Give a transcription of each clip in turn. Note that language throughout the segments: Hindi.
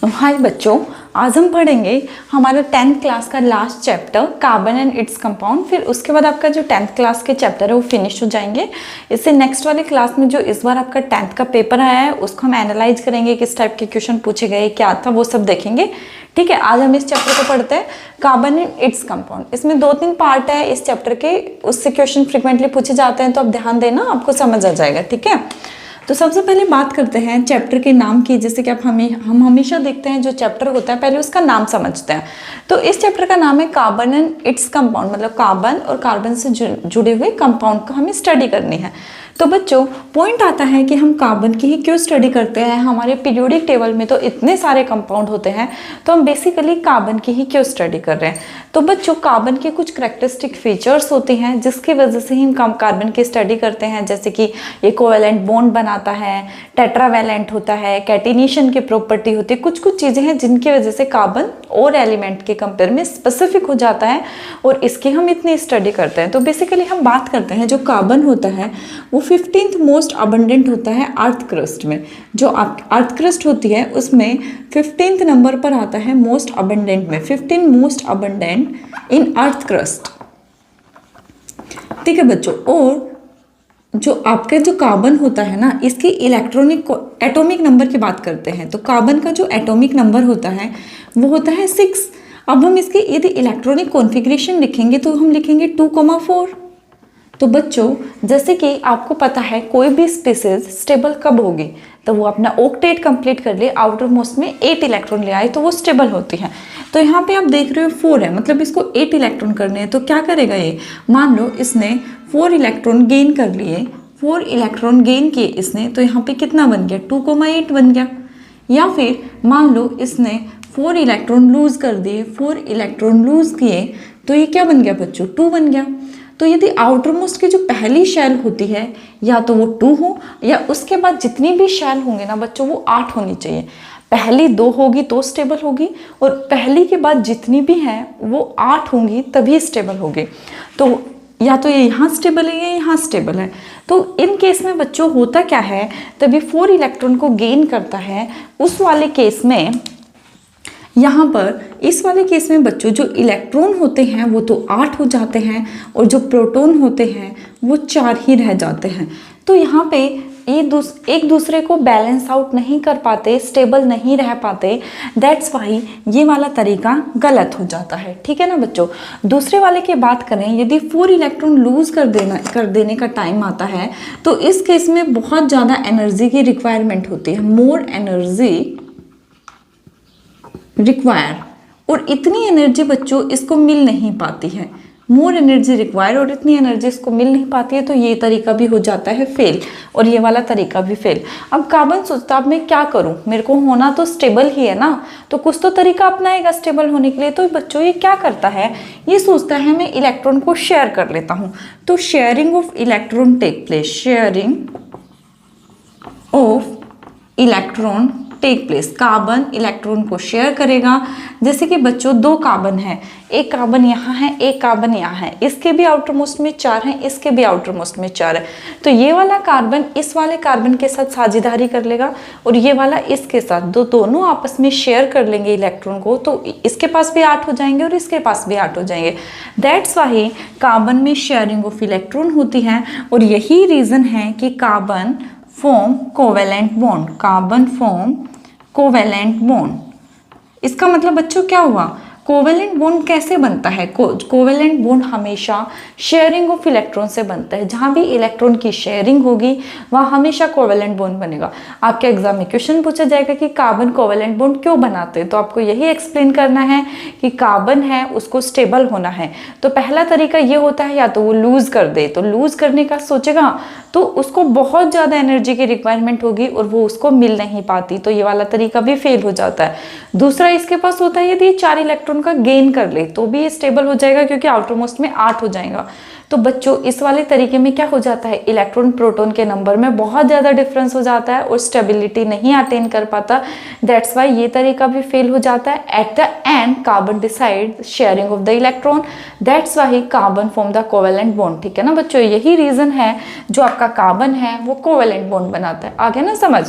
हाय बच्चों, आज हम पढ़ेंगे हमारा 10th क्लास का last chapter carbon and its compound. फिर उसके बाद आपका जो 10th क्लास के चैप्टर है वो फिनिश हो जाएंगे। इससे नेक्स्ट वाले क्लास में जो इस बार आपका 10th का पेपर आया है उसको हम एनालाइज करेंगे, किस टाइप के क्वेश्चन पूछे गए, क्या था, वो सब देखेंगे। ठीक है, आज हम इस चैप्टर को पढ़ते हैं कार्बन एंड इट्स कंपाउंड। इसमें 2-3 पार्ट है इस चैप्टर के, उससे क्वेश्चन फ्रिक्वेंटली पूछे जाते हैं, तो आप ध्यान देना, आपको समझ आ जाएगा। ठीक है, तो सबसे पहले बात करते हैं चैप्टर के नाम की। जैसे कि हम हमेशा देखते हैं जो चैप्टर होता है पहले उसका नाम समझते हैं। तो इस चैप्टर का नाम है कार्बन एंड इट्स कंपाउंड, मतलब कार्बन और कार्बन से जुड़े हुए कंपाउंड को हमें स्टडी करनी है। तो बच्चों पॉइंट आता है कि हम कार्बन की ही क्यों स्टडी करते हैं, हमारे पीरियोडिक टेबल में तो इतने सारे कंपाउंड होते हैं, तो हम बेसिकली कार्बन की ही क्यों स्टडी कर रहे हैं। तो बच्चों कार्बन के कुछ करेक्टरिस्टिक फीचर्स होते हैं जिसकी वजह से ही हम कार्बन की स्टडी करते हैं। जैसे कि ये कोवेलेंट बॉन्ड बनाता है, टेट्रावैलेंट होता है, कैटिनेशन की प्रॉपर्टी होती है, कुछ कुछ चीज़ें हैं जिनकी वजह से कार्बन और एलिमेंट के कंपेयर में स्पेसिफिक हो जाता है और इसकी हम इतनी स्टडी करते हैं। तो बेसिकली हम बात करते हैं जो कार्बन होता है वो 15th मोस्ट अबंडेंट होता है अर्थ क्रस्ट में। जो अर्थ क्रस्ट होती है उसमें 15th नंबर पर आता है मोस्ट अबंडेंट में, 15 मोस्ट अबंडेंट इन अर्थ क्रस्ट। ठीक है बच्चों, और जो आपके जो कार्बन होता है ना, इसकी एटॉमिक नंबर की बात करते हैं। तो कार्बन का जो एटॉमिक नंबर होता है वो होता है 6। अब हम इसकी यदि इलेक्ट्रॉनिक कॉन्फ़िगरेशन लिखेंगे तो हम लिखेंगे 2,4। तो बच्चों जैसे कि आपको पता है कोई भी स्पीसीज स्टेबल कब होगी, तो वो अपना ऑक्टेट कंप्लीट कर ले, आउटर मोस्ट में 8 इलेक्ट्रॉन ले आए तो वो स्टेबल होती है। तो यहाँ पे आप देख रहे हो 4 है, मतलब इसको 8 इलेक्ट्रॉन करने हैं। तो क्या करेगा ये, मान लो इसने 4 इलेक्ट्रॉन गेन कर लिए, 4 इलेक्ट्रॉन गेन किए इसने, तो यहाँ पे कितना बन गया, 2,8 बन गया। या फिर मान लो इसने 4 इलेक्ट्रॉन लूज कर दिए, 4 इलेक्ट्रॉन लूज किए, तो ये क्या बन गया बच्चों, 2 बन गया। तो यदि आउटर मोस्ट की जो पहली शेल होती है या तो वो 2 हो, या उसके बाद जितनी भी शेल होंगे ना बच्चों वो 8 होनी चाहिए। पहली 2 होगी तो स्टेबल होगी, और पहली के बाद जितनी भी हैं वो 8 होंगी तभी स्टेबल होगी। तो या तो ये यहाँ स्टेबल है या यहाँ स्टेबल है। तो इन केस में बच्चों होता क्या है, तभी 4 इलेक्ट्रॉन को गेन करता है, उस वाले केस में यहाँ पर इस वाले केस में बच्चों जो इलेक्ट्रॉन होते हैं वो तो 8 हो जाते हैं, और जो प्रोटॉन होते हैं वो 4 ही रह जाते हैं। तो यहाँ पे एक दूसरे को बैलेंस आउट नहीं कर पाते, स्टेबल नहीं रह पाते। दैट्स वाई ये वाला तरीका गलत हो जाता है। ठीक है ना बच्चों। दूसरे वाले की बात करें, यदि 4 इलेक्ट्रॉन लूज कर देने का टाइम आता है तो इस केस में बहुत ज़्यादा एनर्जी की रिक्वायरमेंट होती है, मोर एनर्जी रिक्वायर, और इतनी एनर्जी बच्चों इसको मिल नहीं पाती है, मोर एनर्जी रिक्वायर, और इतनी एनर्जी इसको मिल नहीं पाती है। तो ये तरीका भी हो जाता है फेल, और ये वाला तरीका भी फेल। अब कार्बन सोचता अब मैं क्या करूं, मेरे को होना तो स्टेबल ही है ना, तो कुछ तो तरीका अपनाएगा स्टेबल होने के लिए। तो बच्चों ये क्या करता है, ये सोचता है मैं इलेक्ट्रॉन को शेयर कर लेता हूँ। तो sharing of electron take place, sharing of electron take place. Carbon electron को शेयर करेगा। जैसे कि बच्चों 2 कार्बन है, एक कार्बन यहाँ है, एक कार्बन यहाँ है, इसके भी आउटर मोस्ट में 4 है, इसके भी आउटर मोस्ट में 4 है। तो ये वाला कार्बन इस वाले कार्बन के साथ साझेदारी कर लेगा, और ये वाला इसके साथ, दोनों आपस में शेयर कर लेंगे इलेक्ट्रॉन को। तो इसके पास भी 8 हो जाएंगे और इसके पास भी 8 हो जाएंगे। दैट्स वाई कार्बन में शेयरिंग ऑफ इलेक्ट्रॉन होती है, और यही रीजन है कि carbon form covalent bond, carbon form covalent bond. इसका मतलब बच्चों क्या हुआ, कोवेलेंट बॉन्ड कैसे बनता है, कोवेलेंट बॉन्ड हमेशा शेयरिंग ऑफ इलेक्ट्रॉन से बनता है। जहाँ भी इलेक्ट्रॉन की शेयरिंग होगी वहाँ हमेशा कोवेलेंट बॉन्ड बनेगा। आपके एग्जाम में क्वेश्चन पूछा जाएगा कि कार्बन कोवेलेंट बॉन्ड क्यों बनाते हैं, तो आपको यही एक्सप्लेन करना है कि कार्बन है उसको स्टेबल होना है। तो पहला तरीका ये होता है या तो वो लूज कर दे, तो लूज करने का सोचेगा तो उसको बहुत ज़्यादा एनर्जी की रिक्वायरमेंट होगी और वो उसको मिल नहीं पाती, तो ये वाला तरीका भी फेल हो जाता है। दूसरा इसके पास होता है यदि 4 इलेक्ट्रॉन का गेन कर ले तो भी ये स्टेबल हो जाएगा, क्योंकि आउटर मोस्ट में 8 हो जाएगा। तो बच्चों इस वाले तरीके में क्या हो जाता है, इलेक्ट्रॉन प्रोटॉन के नंबर में बहुत ज़्यादा डिफरेंस हो जाता है और स्टेबिलिटी नहीं अटेन कर पाता। दैट्स वाई ये तरीका भी फेल हो जाता है। At the end carbon decide sharing of the electron, that's why carbon form the covalent bond. ठीक है ना बच्चों, यही रीजन है जो आपका कार्बन है वो कोवेलेंट बॉन्ड बनाता है। आ गया ना समझ।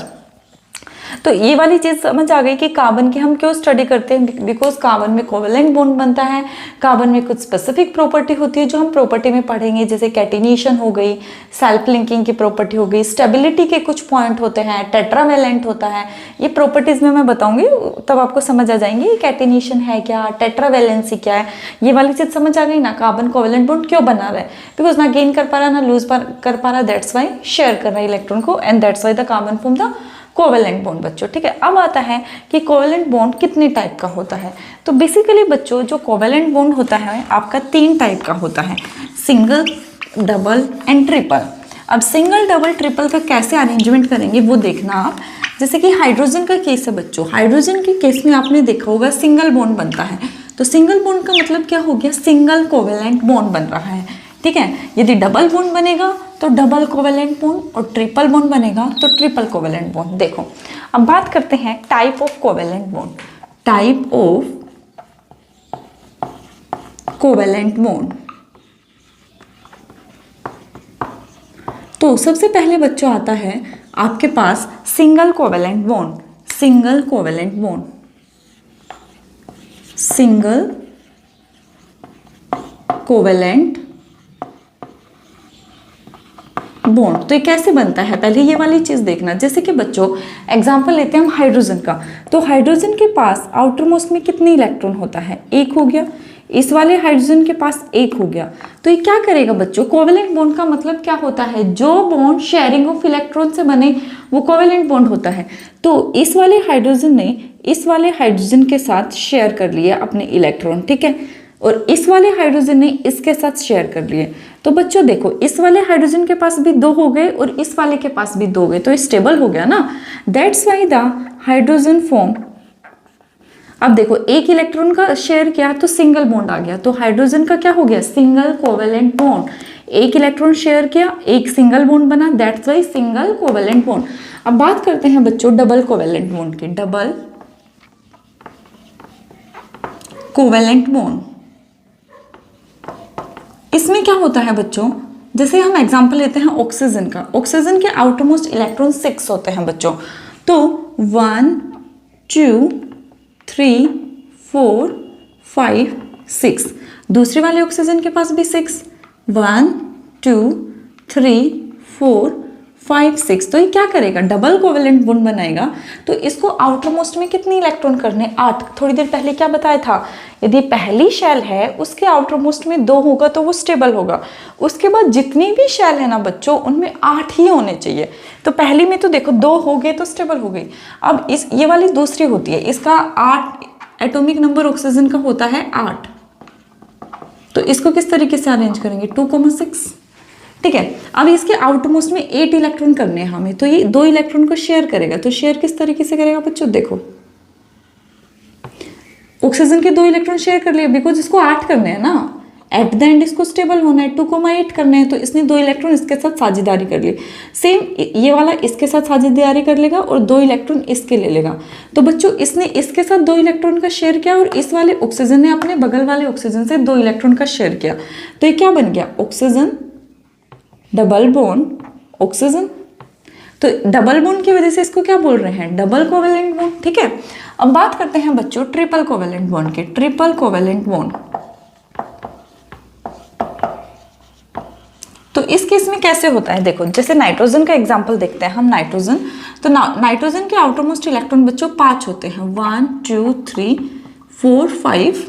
तो ये वाली चीज़ समझ आ गई कि कार्बन की हम क्यों स्टडी करते हैं, बिकॉज कार्बन में कोवेलेंट बॉन्ड बनता है, कार्बन में कुछ स्पेसिफिक प्रॉपर्टी होती है जो हम प्रॉपर्टी में पढ़ेंगे, जैसे कैटिनेशन हो गई, सेल्फ लिंकिंग की प्रॉपर्टी हो गई, स्टेबिलिटी के कुछ पॉइंट होते हैं, टेट्रावेलेंट होता है, ये प्रॉपर्टीज में मैं बताऊंगी, तब आपको समझ आ जाएंगे कैटिनेशन है क्या, टेट्रावेलेंसी क्या है। ये वाली चीज़ समझ आ गई ना, कार्बन कोवेलेंट बॉन्ड क्यों बना रहा है, बिकॉज ना गेन कर पा रहा ना लूज कर पा रहा, दैट्स वाई शेयर कर रहा है इलेक्ट्रॉन को, and that's why the carbon form the covalent bond बच्चों। ठीक है, अब आता है कि कोवेलेंट बॉन्ड कितने टाइप का होता है। तो बेसिकली बच्चों जो कोवेलेंट बॉन्ड होता है आपका 3 टाइप का होता है, सिंगल, डबल एंड ट्रिपल। अब सिंगल, डबल, ट्रिपल का कैसे अरेंजमेंट करेंगे वो देखना आप। जैसे कि हाइड्रोजन का केस है बच्चों, हाइड्रोजन के केस में आपने देखा होगा सिंगल बॉन्ड बनता है, तो सिंगल बॉन्ड का मतलब क्या हो गया, सिंगल कोवेलेंट बॉन्ड बन रहा है। ठीक है, यदि डबल बॉन्ड बनेगा तो डबल कोवेलेंट बॉन्ड, और ट्रिपल बॉन्ड बनेगा तो ट्रिपल कोवेलेंट बॉन्ड। देखो अब बात करते हैं type of covalent bond, type of covalent bond. तो सबसे पहले बच्चों आता है आपके पास single covalent bond, single covalent bond, single covalent bond. तो ये कैसे बनता है, पहले ये वाली चीज देखना। जैसे कि बच्चों एग्जांपल लेते हैं हम हाइड्रोजन का, तो हाइड्रोजन के पास आउटर मोस्ट में कितने इलेक्ट्रॉन होता है, 1 हो गया। इस वाले हाइड्रोजन के पास 1 हो गया। तो ये क्या करेगा बच्चों, कोवेलेंट बॉन्ड का मतलब क्या होता है, जो बॉन्ड शेयरिंग ऑफ इलेक्ट्रॉन से बने वो कोवेलेंट बॉन्ड होता है। तो इस वाले हाइड्रोजन ने इस वाले हाइड्रोजन के साथ शेयर कर लिया अपने इलेक्ट्रॉन, ठीक है, और इस वाले हाइड्रोजन ने इसके साथ शेयर कर लिए। तो बच्चों देखो इस वाले हाइड्रोजन के पास भी 2 हो गए और इस वाले के पास भी 2 हो गए, तो स्टेबल हो गया ना, that's why the hydrogen form. अब देखो एक इलेक्ट्रॉन का शेयर किया तो सिंगल बॉन्ड आ गया, तो हाइड्रोजन का क्या हो गया, सिंगल कोवेलेंट बॉन्ड। एक इलेक्ट्रॉन शेयर किया, एक सिंगल बॉन्ड बना, that's why single covalent bond. अब बात करते हैं बच्चों डबल कोवेलेंट बॉन्ड की, डबल कोवेलेंट बॉन्ड। इसमें क्या होता है बच्चों, जैसे हम एग्जांपल लेते हैं ऑक्सीजन का, ऑक्सीजन के आउटरमोस्ट इलेक्ट्रॉन 6 होते हैं बच्चों, तो 1 2 3 4 5 6। दूसरे वाले ऑक्सीजन के पास भी 6, 1 2 3 4 5 6। तो ये क्या करेगा, डबल कोवेलेंट बॉन्ड बनाएगा। तो इसको आउटर मोस्ट में कितने इलेक्ट्रॉन करने, 8। थोड़ी देर पहले क्या बताया था, यदि पहली शेल है उसके आउटर मोस्ट में 2 होगा तो वो स्टेबल होगा। उसके बाद जितनी भी शेल है ना बच्चों उनमें 8 ही होने चाहिए। तो पहली में तो देखो 2 हो गए तो स्टेबल हो गई। अब ये वाली दूसरी होती है, इसका 8 एटॉमिक नंबर ऑक्सीजन का होता है 8। तो इसको किस तरीके से अरेंज करेंगे, 2,6, ठीक है। अब इसके आउटमोस्ट में 8 इलेक्ट्रॉन करने हैं हमें, तो ये 2 इलेक्ट्रॉन को शेयर करेगा। तो शेयर किस तरीके से करेगा बच्चों, देखो ऑक्सीजन के 2 इलेक्ट्रॉन शेयर कर लिए, बिकॉज इसको 8 करने हैं ना, एट द एंड इसको स्टेबल होना है, 2,8 करने हैं, तो इसने 2 इलेक्ट्रॉन इसके साथ साझेदारी कर ली। सेम ये वाला इसके साथ साझेदारी कर लेगा और 2 इलेक्ट्रॉन इसके ले लेगा। तो बच्चों इसने इसके साथ 2 इलेक्ट्रॉन का शेयर किया और इस वाले ऑक्सीजन ने अपने बगल वाले ऑक्सीजन से 2 इलेक्ट्रॉन का शेयर किया। तो ये क्या बन गया, ऑक्सीजन डबल बॉन्ड ऑक्सीजन। तो डबल बॉन्ड की वजह से इसको क्या बोल रहे हैं, डबल कोवेलेंट बॉन्ड, ठीक है। अब बात करते हैं बच्चों ट्रिपल कोवेलेंट बॉन्ड के, ट्रिपल कोवेलेंट बॉन्ड। तो इस केस में कैसे होता है, देखो जैसे नाइट्रोजन का एग्जांपल देखते हैं हम, नाइट्रोजन। तो नाइट्रोजन के आउटरमोस्ट इलेक्ट्रॉन बच्चों 5 होते हैं, 1 2 3 4 5,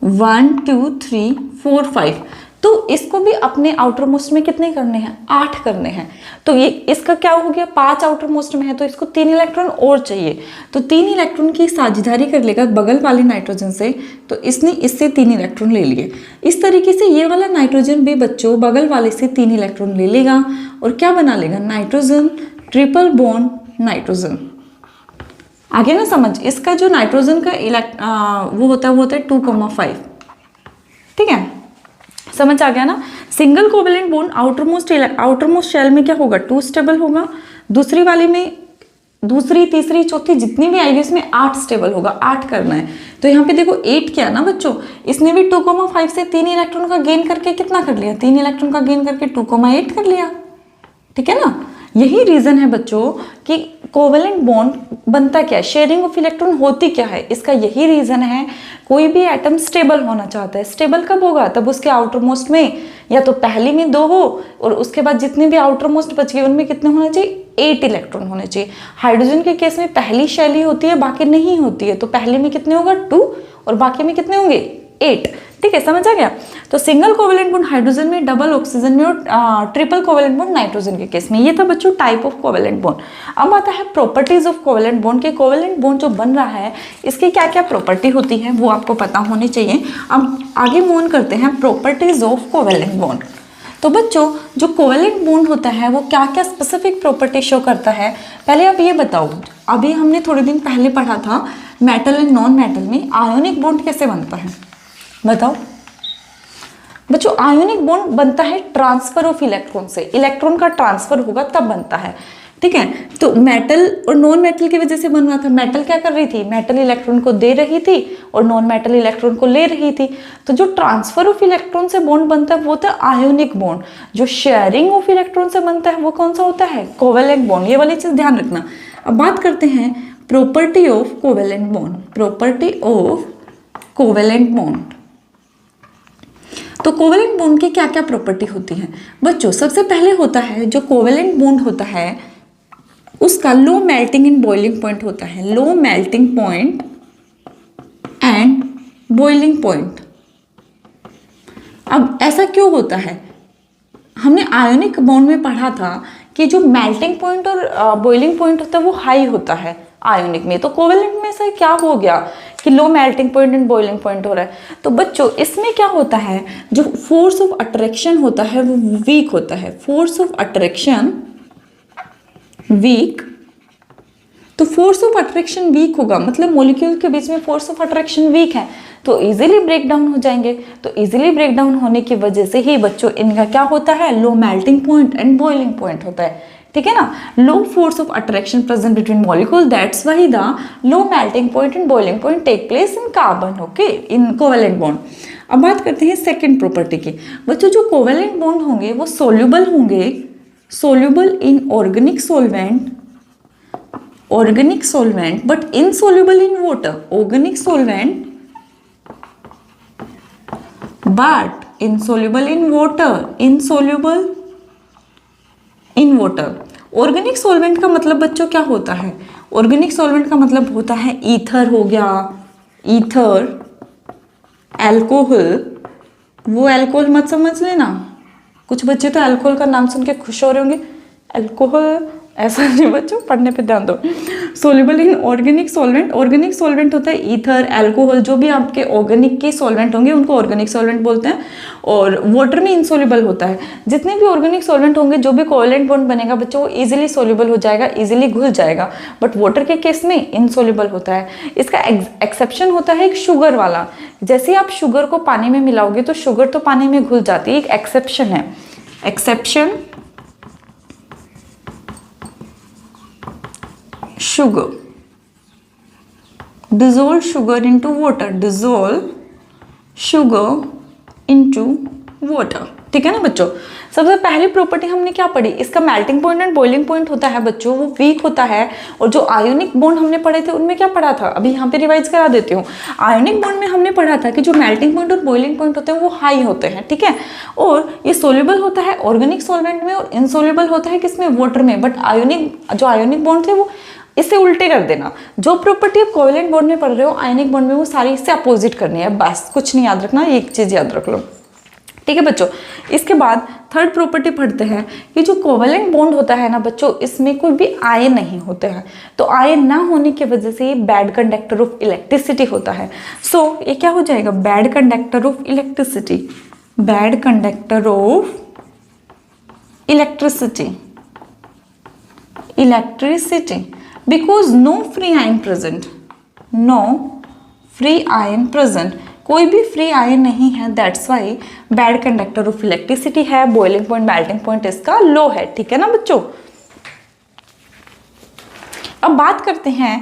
1 2 3 4 5। तो इसको भी अपने आउटर मोस्ट में कितने करने हैं, 8 करने हैं। तो ये इसका क्या हो गया, 5 आउटर मोस्ट में है तो इसको 3 इलेक्ट्रॉन और चाहिए। तो 3 इलेक्ट्रॉन की साझेदारी कर लेगा बगल वाले नाइट्रोजन से, तो इसने इससे 3 इलेक्ट्रॉन ले लिए। इस तरीके से ये वाला नाइट्रोजन भी बच्चों बगल वाले से 3 इलेक्ट्रॉन ले लेगा और क्या बना लेगा, नाइट्रोजन ट्रिपल बॉन्ड नाइट्रोजन। आगे ना समझ, इसका जो नाइट्रोजन का वो होता है 2,5, ठीक है, समझ आ गया ना। Single covalent bond outermost shell में क्या होगा, 2 स्टेबल होगा। दूसरी वाली में दूसरी तीसरी चौथी जितनी भी आएगी इसमें 8 स्टेबल होगा, 8 करना है। तो यहाँ पे देखो 8 किया ना बच्चों, इसने भी 2,5 से 3 इलेक्ट्रॉन का गेन करके कितना कर लिया, 3 इलेक्ट्रॉन का गेन करके 2,8 कर लिया, ठीक है ना। यही रीज़न है बच्चों कि कोवेलेंट बॉन्ड बनता क्या है, शेयरिंग ऑफ इलेक्ट्रॉन होती क्या है, इसका यही रीज़न है। कोई भी एटम स्टेबल होना चाहता है, स्टेबल कब होगा, तब उसके आउटर मोस्ट में या तो पहली में 2 हो और उसके बाद जितने भी आउटर मोस्ट बच गए उनमें कितने होने चाहिए, 8 इलेक्ट्रॉन होने चाहिए। हाइड्रोजन के केस में पहली शेल ही होती है, बाकी नहीं होती है, तो पहले में कितने होगा 2 और बाकी में कितने होंगे 8। ठीक है, समझ आ गया। तो सिंगल कोवेलेंट बॉन्ड हाइड्रोजन में, डबल ऑक्सीजन में और ट्रिपल कोवेलेंट बॉन्ड नाइट्रोजन के केस में। ये था बच्चों टाइप ऑफ कोवेलेंट बॉन्ड। अब आता है प्रॉपर्टीज ऑफ कोवेलेंट बॉन्ड के। कोवेलेंट बॉन्ड जो बन रहा है इसकी क्या क्या प्रॉपर्टी होती है वो आपको पता होनी चाहिए। अब आगे मूव ऑन करते हैं प्रॉपर्टीज ऑफ कोवेलेंट बॉन्ड। तो बच्चों जो कोवेलेंट बॉन्ड होता है वो क्या क्या स्पेसिफिक प्रॉपर्टी शो करता है, पहले आप ये बताओ। अभी हमने थोड़े दिन पहले पढ़ा था मेटल एंड नॉन मेटल में आयोनिक बॉन्ड कैसे बनता है, बताओ बच्चों। आयोनिक बॉन्ड बनता है ट्रांसफर ऑफ इलेक्ट्रॉन से, इलेक्ट्रॉन का ट्रांसफर होगा तब बनता है। ठीक है, तो मेटल और नॉन मेटल की वजह से बन रहा था। मेटल क्या कर रही थी, मेटल इलेक्ट्रॉन को दे रही थी और नॉन मेटल इलेक्ट्रॉन को ले रही थी। तो जो ट्रांसफर ऑफ इलेक्ट्रॉन से बॉन्ड बनता है वो होता है आयोनिक बॉन्ड। जो शेयरिंग ऑफ इलेक्ट्रॉन से बनता है वो कौन सा होता है, कोवेलेंट बॉन्ड। ये वाली चीज ध्यान रखना। अब बात करते हैं property of covalent bond. Property of covalent bond, तो कोवेलेंट बॉन्ड की क्या क्या प्रॉपर्टी होती है बच्चों। सबसे पहले होता है जो कोवेलेंट बॉन्ड होता है उसका low melting and boiling point होता है। Low melting point and boiling point. अब ऐसा क्यों होता है, हमने आयोनिक बॉन्ड में पढ़ा था कि जो मेल्टिंग पॉइंट और बॉइलिंग पॉइंट होता है वो हाई होता है आयोनिक में। तो कोवेलेंट में से क्या हो गया कि लो melting point and boiling point हो रहा है। तो बच्चों इसमें क्या होता है, जो फोर्स ऑफ अट्रैक्शन होता है वो वीक होता है। Force of attraction weak. तो फोर्स ऑफ अट्रैक्शन वीक होगा मतलब मॉलिक्यूल के बीच में फोर्स ऑफ अट्रैक्शन वीक है तो इजीली ब्रेक डाउन हो जाएंगे। तो इजीली ब्रेक डाउन होने की वजह से ही बच्चों इनका क्या होता है, low melting point and boiling point होता है। ठीक है ना, low force of attraction present between molecule, that's why the low melting point and boiling point take place in carbon. Okay, in covalent bond. अब बात करते हैं सेकेंड प्रॉपर्टी की। बच्चों जो कोवेलेंट बॉन्ड होंगे वो सोल्यूबल होंगे, soluble in organic solvent, organic solvent but insoluble in water, organic solvent but insoluble in water, insoluble in water। Organic solvent का मतलब बच्चों क्या होता है, ऑर्गेनिक सॉल्वेंट का मतलब होता है ईथर हो गया, ईथर, एल्कोहल। वो एल्कोहल मत समझ लेना, कुछ बच्चे तो एल्कोहल का नाम सुन के खुश हो रहे होंगे, एल्कोहल ऐसा नहीं बच्चों, पढ़ने पे ध्यान दो। Soluble in organic solvent, organic solvent होता है ईथर, अल्कोहल, जो भी आपके ऑर्गेनिक के सॉल्वेंट होंगे उनको ऑर्गेनिक सॉल्वेंट बोलते हैं। और वाटर में इनसोल्यूबल होता है। जितने भी ऑर्गेनिक सॉल्वेंट होंगे, जो भी कोवेलेंट बॉन्ड बनेगा बच्चों वो इजीली सोल्यूबल हो जाएगा, इजीली घुल जाएगा। बट वाटर के केस में इनसोल्यूबल होता है। इसका एक्सेप्शन होता है एक शुगर वाला। जैसे आप शुगर को पानी में मिलाओगे तो शुगर तो पानी में घुल जाती है, एक एक्सेप्शन है, exception sugar, dissolve sugar into water, dissolve sugar into water। ठीक है ना बच्चों। सबसे पहली प्रॉपर्टी हमने क्या पढ़ी, इसका melting point and boiling point होता है बच्चों वो वीक होता है। और जो आयोनिक बॉन्ड हमने पढ़े थे उनमें क्या पढ़ा था, अभी यहाँ पे रिवाइज करा देती हूँ। आयोनिक बॉन्ड में हमने पढ़ा था कि जो मेल्टिंग पॉइंट और बॉइलिंग पॉइंट होते हैं वो हाई होते हैं। ठीक है, और ये सोल्यूबल होता है ऑर्गेनिक सॉल्वेंट में और इनसोल्यूबल होता है किसमें, वाटर में। बट जो आयोनिक बॉन्ड थे वो इससे उल्टे कर देना। जो प्रॉपर्टी आप कोवेलेंट बॉन्ड में पढ़ रहे हो आयनिक बॉन्ड में वो सारी इससे अपोजिट करनी है, बस कुछ नहीं याद रखना, एक चीज याद रख लो। ठीक है बच्चों, इसके बाद थर्ड प्रॉपर्टी पढ़ते हैं कि जो कोवेलेंट बॉन्ड होता है ना बच्चों, इसमें कोई भी आयन नहीं होते हैं। तो आयन ना होने की वजह से ये बैड कंडक्टर ऑफ इलेक्ट्रिसिटी होता है। सो ये क्या हो जाएगा, bad conductor of electricity, bad conductor of electricity, electricity because no free ion present, no free ion present, कोई भी फ्री आयन नहीं है, that's why bad conductor of electricity है। बॉइलिंग पॉइंट मेल्टिंग पॉइंट इसका लो है। ठीक है ना बच्चों। अब बात करते हैं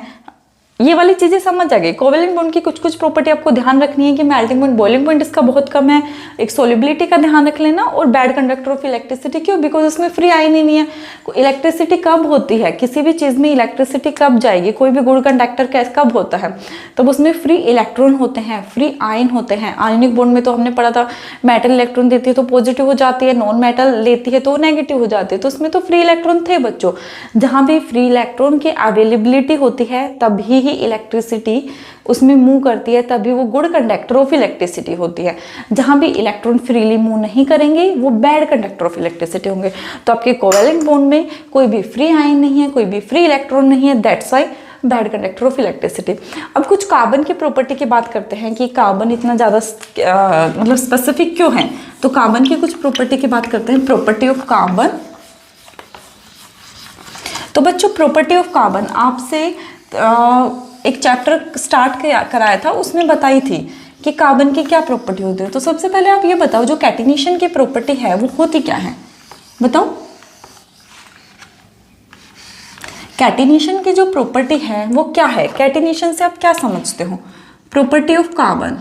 ये वाली चीजें समझ आ गई। कोवेलेंट बॉन्ड की कुछ कुछ प्रॉपर्टी आपको ध्यान रखनी है कि मेल्टिंग पॉइंट, बॉइलिंग पॉइंट इसका बहुत कम है, एक सोलिबिलिटी का ध्यान रख लेना, और बैड कंडक्टर ऑफ इलेक्ट्रिसिटी। क्यों? बिकॉज उसमें फ्री आयन ही नहीं है। इलेक्ट्रिसिटी कब होती है, किसी भी चीज में इलेक्ट्रिसिटी कब जाएगी, कोई भी गुड कंडक्टर का कब होता है, तब उसमें फ्री इलेक्ट्रॉन होते हैं, फ्री आयन होते हैं। आयनिक बॉन्ड में तो हमने पढ़ा था मेटल इलेक्ट्रॉन देती है तो पॉजिटिव हो जाती है, नॉन मेटल लेती है तो नेगेटिव हो जाती है, तो उसमें तो फ्री इलेक्ट्रॉन थे बच्चों। जहां भी फ्री इलेक्ट्रॉन की अवेलेबिलिटी होती है तभी ही इलेक्ट्रिसिटी उसमें मूव करती है, तभी वो गुड कंडक्टर ऑफ इलेक्ट्रिसिटी होती है। जहां भी इलेक्ट्रॉन फ्रीली मूव नहीं करेंगे वो बैड कंडक्टर ऑफ इलेक्ट्रिसिटी होंगे। तो आपके कोवेलेंट बॉन्ड में कोई भी फ्री आयन नहीं है, कोई भी फ्री इलेक्ट्रॉन नहीं है, that's why bad conductor of electricity. अब कुछ कार्बन की प्रॉपर्टी की बात करते हैं कि कार्बन इतना ज़्यादा मतलब स्पेसिफिक क्यों है। तो कार्बन की कुछ प्रॉपर्टी की बात करते हैं, प्रॉपर्टी ऑफ कार्बन। तो बच्चों प्रॉपर्टी ऑफ कार्बन आपसे एक चैप्टर स्टार्ट कराया था, उसमें बताई थी कि कार्बन की क्या प्रॉपर्टी होती है। तो सबसे पहले आप ये बताओ जो कैटिनेशन की प्रॉपर्टी है वो होती क्या है, बताओ। कैटिनेशन की जो प्रॉपर्टी है वो क्या है, कैटिनेशन से आप क्या समझते हो, प्रॉपर्टी ऑफ कार्बन।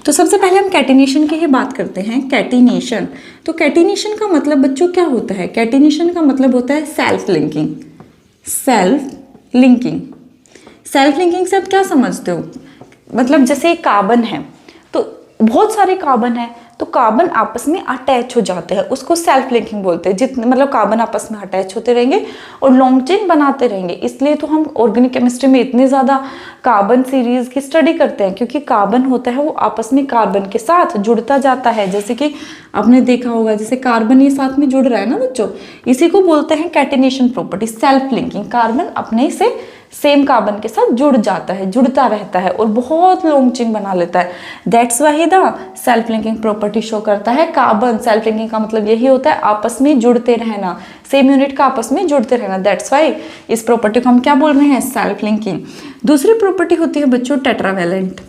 तो सबसे पहले हम कैटिनेशन की ही बात करते हैं। कैटिनेशन, तो कैटिनेशन का मतलब बच्चों क्या होता है, कैटिनेशन का मतलब होता है self linking. Self linking, self linking से आप क्या समझते हो, मतलब जैसे कार्बन है तो बहुत सारे कार्बन है तो कार्बन आपस में अटैच हो जाते हैं, उसको सेल्फ लिंकिंग बोलते हैं। जितने मतलब कार्बन आपस में अटैच होते रहेंगे और लॉन्ग चेन बनाते रहेंगे। इसलिए तो हम ऑर्गेनिक केमिस्ट्री में इतने ज़्यादा कार्बन सीरीज की स्टडी करते हैं, क्योंकि कार्बन होता है वो आपस में कार्बन के साथ जुड़ता जाता है। जैसे कि आपने देखा होगा जैसे कार्बन ये साथ में जुड़ रहा है ना बच्चों, इसी को बोलते हैं catenation property, self linking. Carbon अपने से सेम कार्बन के साथ जुड़ जाता है, जुड़ता रहता है और बहुत लॉन्ग चेन बना लेता है। That's why the self linking property show करता है कार्बन। सेल्फ लिंकिंग का मतलब यही होता है आपस में जुड़ते रहना, सेम यूनिट का आपस में जुड़ते रहना। दैट्स वाई इस प्रॉपर्टी को हम क्या बोल रहे हैं, सेल्फ लिंकिंग। दूसरी प्रॉपर्टी होती है बच्चों टेट्रावेलेंट।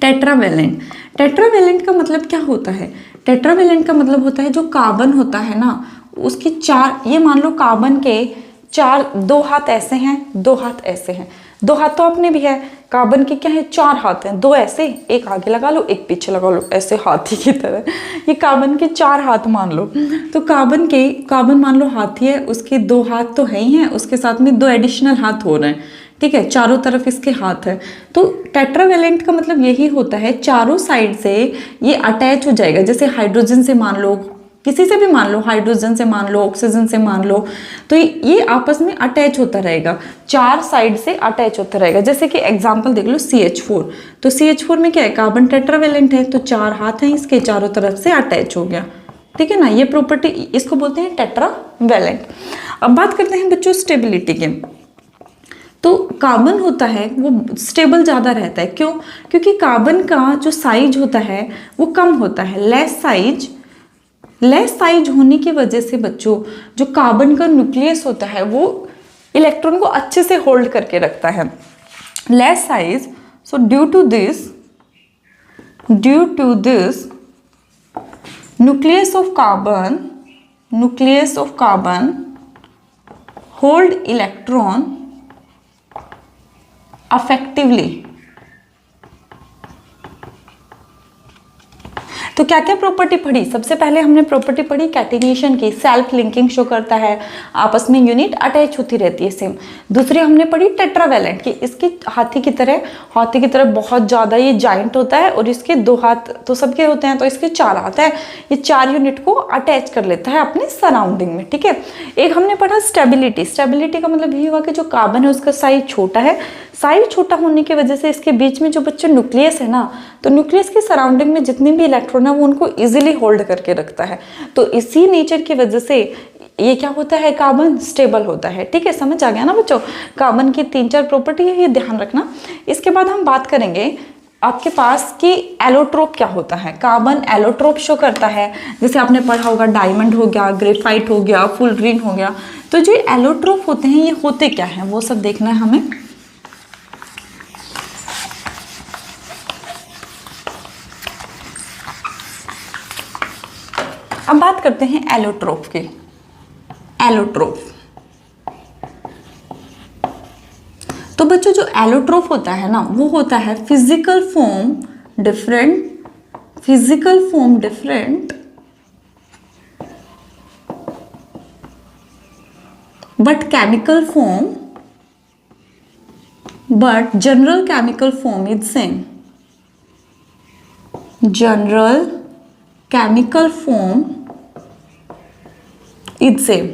टेट्रावेलेंट, टेट्रावेलेंट का मतलब क्या होता है, टेट्रावेलेंट का मतलब होता है जो कार्बन होता है ना उसकी चार, ये मान लो कार्बन के चार, दो हाथ ऐसे हैं, दो हाथ ऐसे हैं। दो हाथ तो अपने भी है, कार्बन के क्या है, चार हाथ हैं, दो ऐसे, एक आगे लगा लो एक पीछे लगा लो, ऐसे हाथी की तरह। ये कार्बन के चार हाथ मान लो। तो कार्बन मान लो हाथी है, उसके दो हाथ तो है ही हैं, उसके साथ में दो एडिशनल हाथ हो रहे हैं, ठीक है, चारों तरफ इसके हाथ है। तो टेट्रावेलेंट का मतलब यही होता है चारों साइड से ये अटैच हो जाएगा। जैसे हाइड्रोजन से मान लो, किसी से भी मान लो, हाइड्रोजन से मान लो, ऑक्सीजन से मान लो, तो ये आपस में अटैच होता रहेगा, चार साइड से अटैच होता रहेगा। जैसे कि एग्जांपल देख लो CH4, तो CH4 में क्या है, कार्बन टेट्रावेलेंट है तो चार हाथ हैं इसके, चारों तरफ से अटैच हो गया, ठीक है ना। ये प्रॉपर्टी, इसको बोलते हैं टेट्रावेलेंट। अब बात करते हैं बच्चों स्टेबिलिटी के। तो कार्बन होता है वो स्टेबल ज़्यादा रहता है, क्यों, क्योंकि कार्बन का जो साइज होता है वो कम होता है, लेस साइज होने की वजह से बच्चों जो कार्बन का न्यूक्लियस होता है वो इलेक्ट्रॉन को अच्छे से होल्ड करके रखता है। Less size, so due to this nucleus of carbon hold electron effectively. तो क्या क्या प्रॉपर्टी पढ़ी, सबसे पहले हमने प्रॉपर्टी पढ़ी कैटिनेशन की, सेल्फ लिंकिंग शो करता है, आपस में यूनिट अटैच होती रहती है सेम। दूसरी हमने पढ़ी टेट्रावेलेंट की, इसकी हाथी की तरह बहुत ज़्यादा ये जाइंट होता है और इसके दो हाथ तो सबके होते हैं तो इसके चार हाथ है, ये चार यूनिट को अटैच कर लेता है अपने सराउंडिंग में, ठीक है। एक हमने पढ़ा स्टेबिलिटी। स्टेबिलिटी का मतलब यही हुआ कि जो कार्बन है उसका साइज छोटा है, साइज छोटा होने की वजह से इसके बीच में जो बच्चे न्यूक्लियस है ना, तो न्यूक्लियस के सराउंडिंग में जितने भी इलेक्ट्रॉन है वो उनको इजीली होल्ड करके रखता है। तो इसी नेचर की वजह से ये क्या होता है, कार्बन स्टेबल होता है, ठीक है। समझ आ गया ना बच्चों, कार्बन की 3-4 प्रॉपर्टी है, ये ध्यान रखना। इसके बाद हम बात करेंगे आपके पास कि एलोट्रोप क्या होता है। कार्बन एलोट्रोप शो करता है, जैसे आपने पढ़ा होगा डायमंड हो गया, ग्रेफाइट हो गया, फुल ग्रीन हो गया। तो जो एलोट्रोप होते हैं ये होते क्या हैं वो सब देखना है हमें। अब बात करते हैं एलोट्रोप की। तो बच्चों जो एलोट्रोप होता है ना वो होता है physical form different but general chemical form is same. General chemical form is same.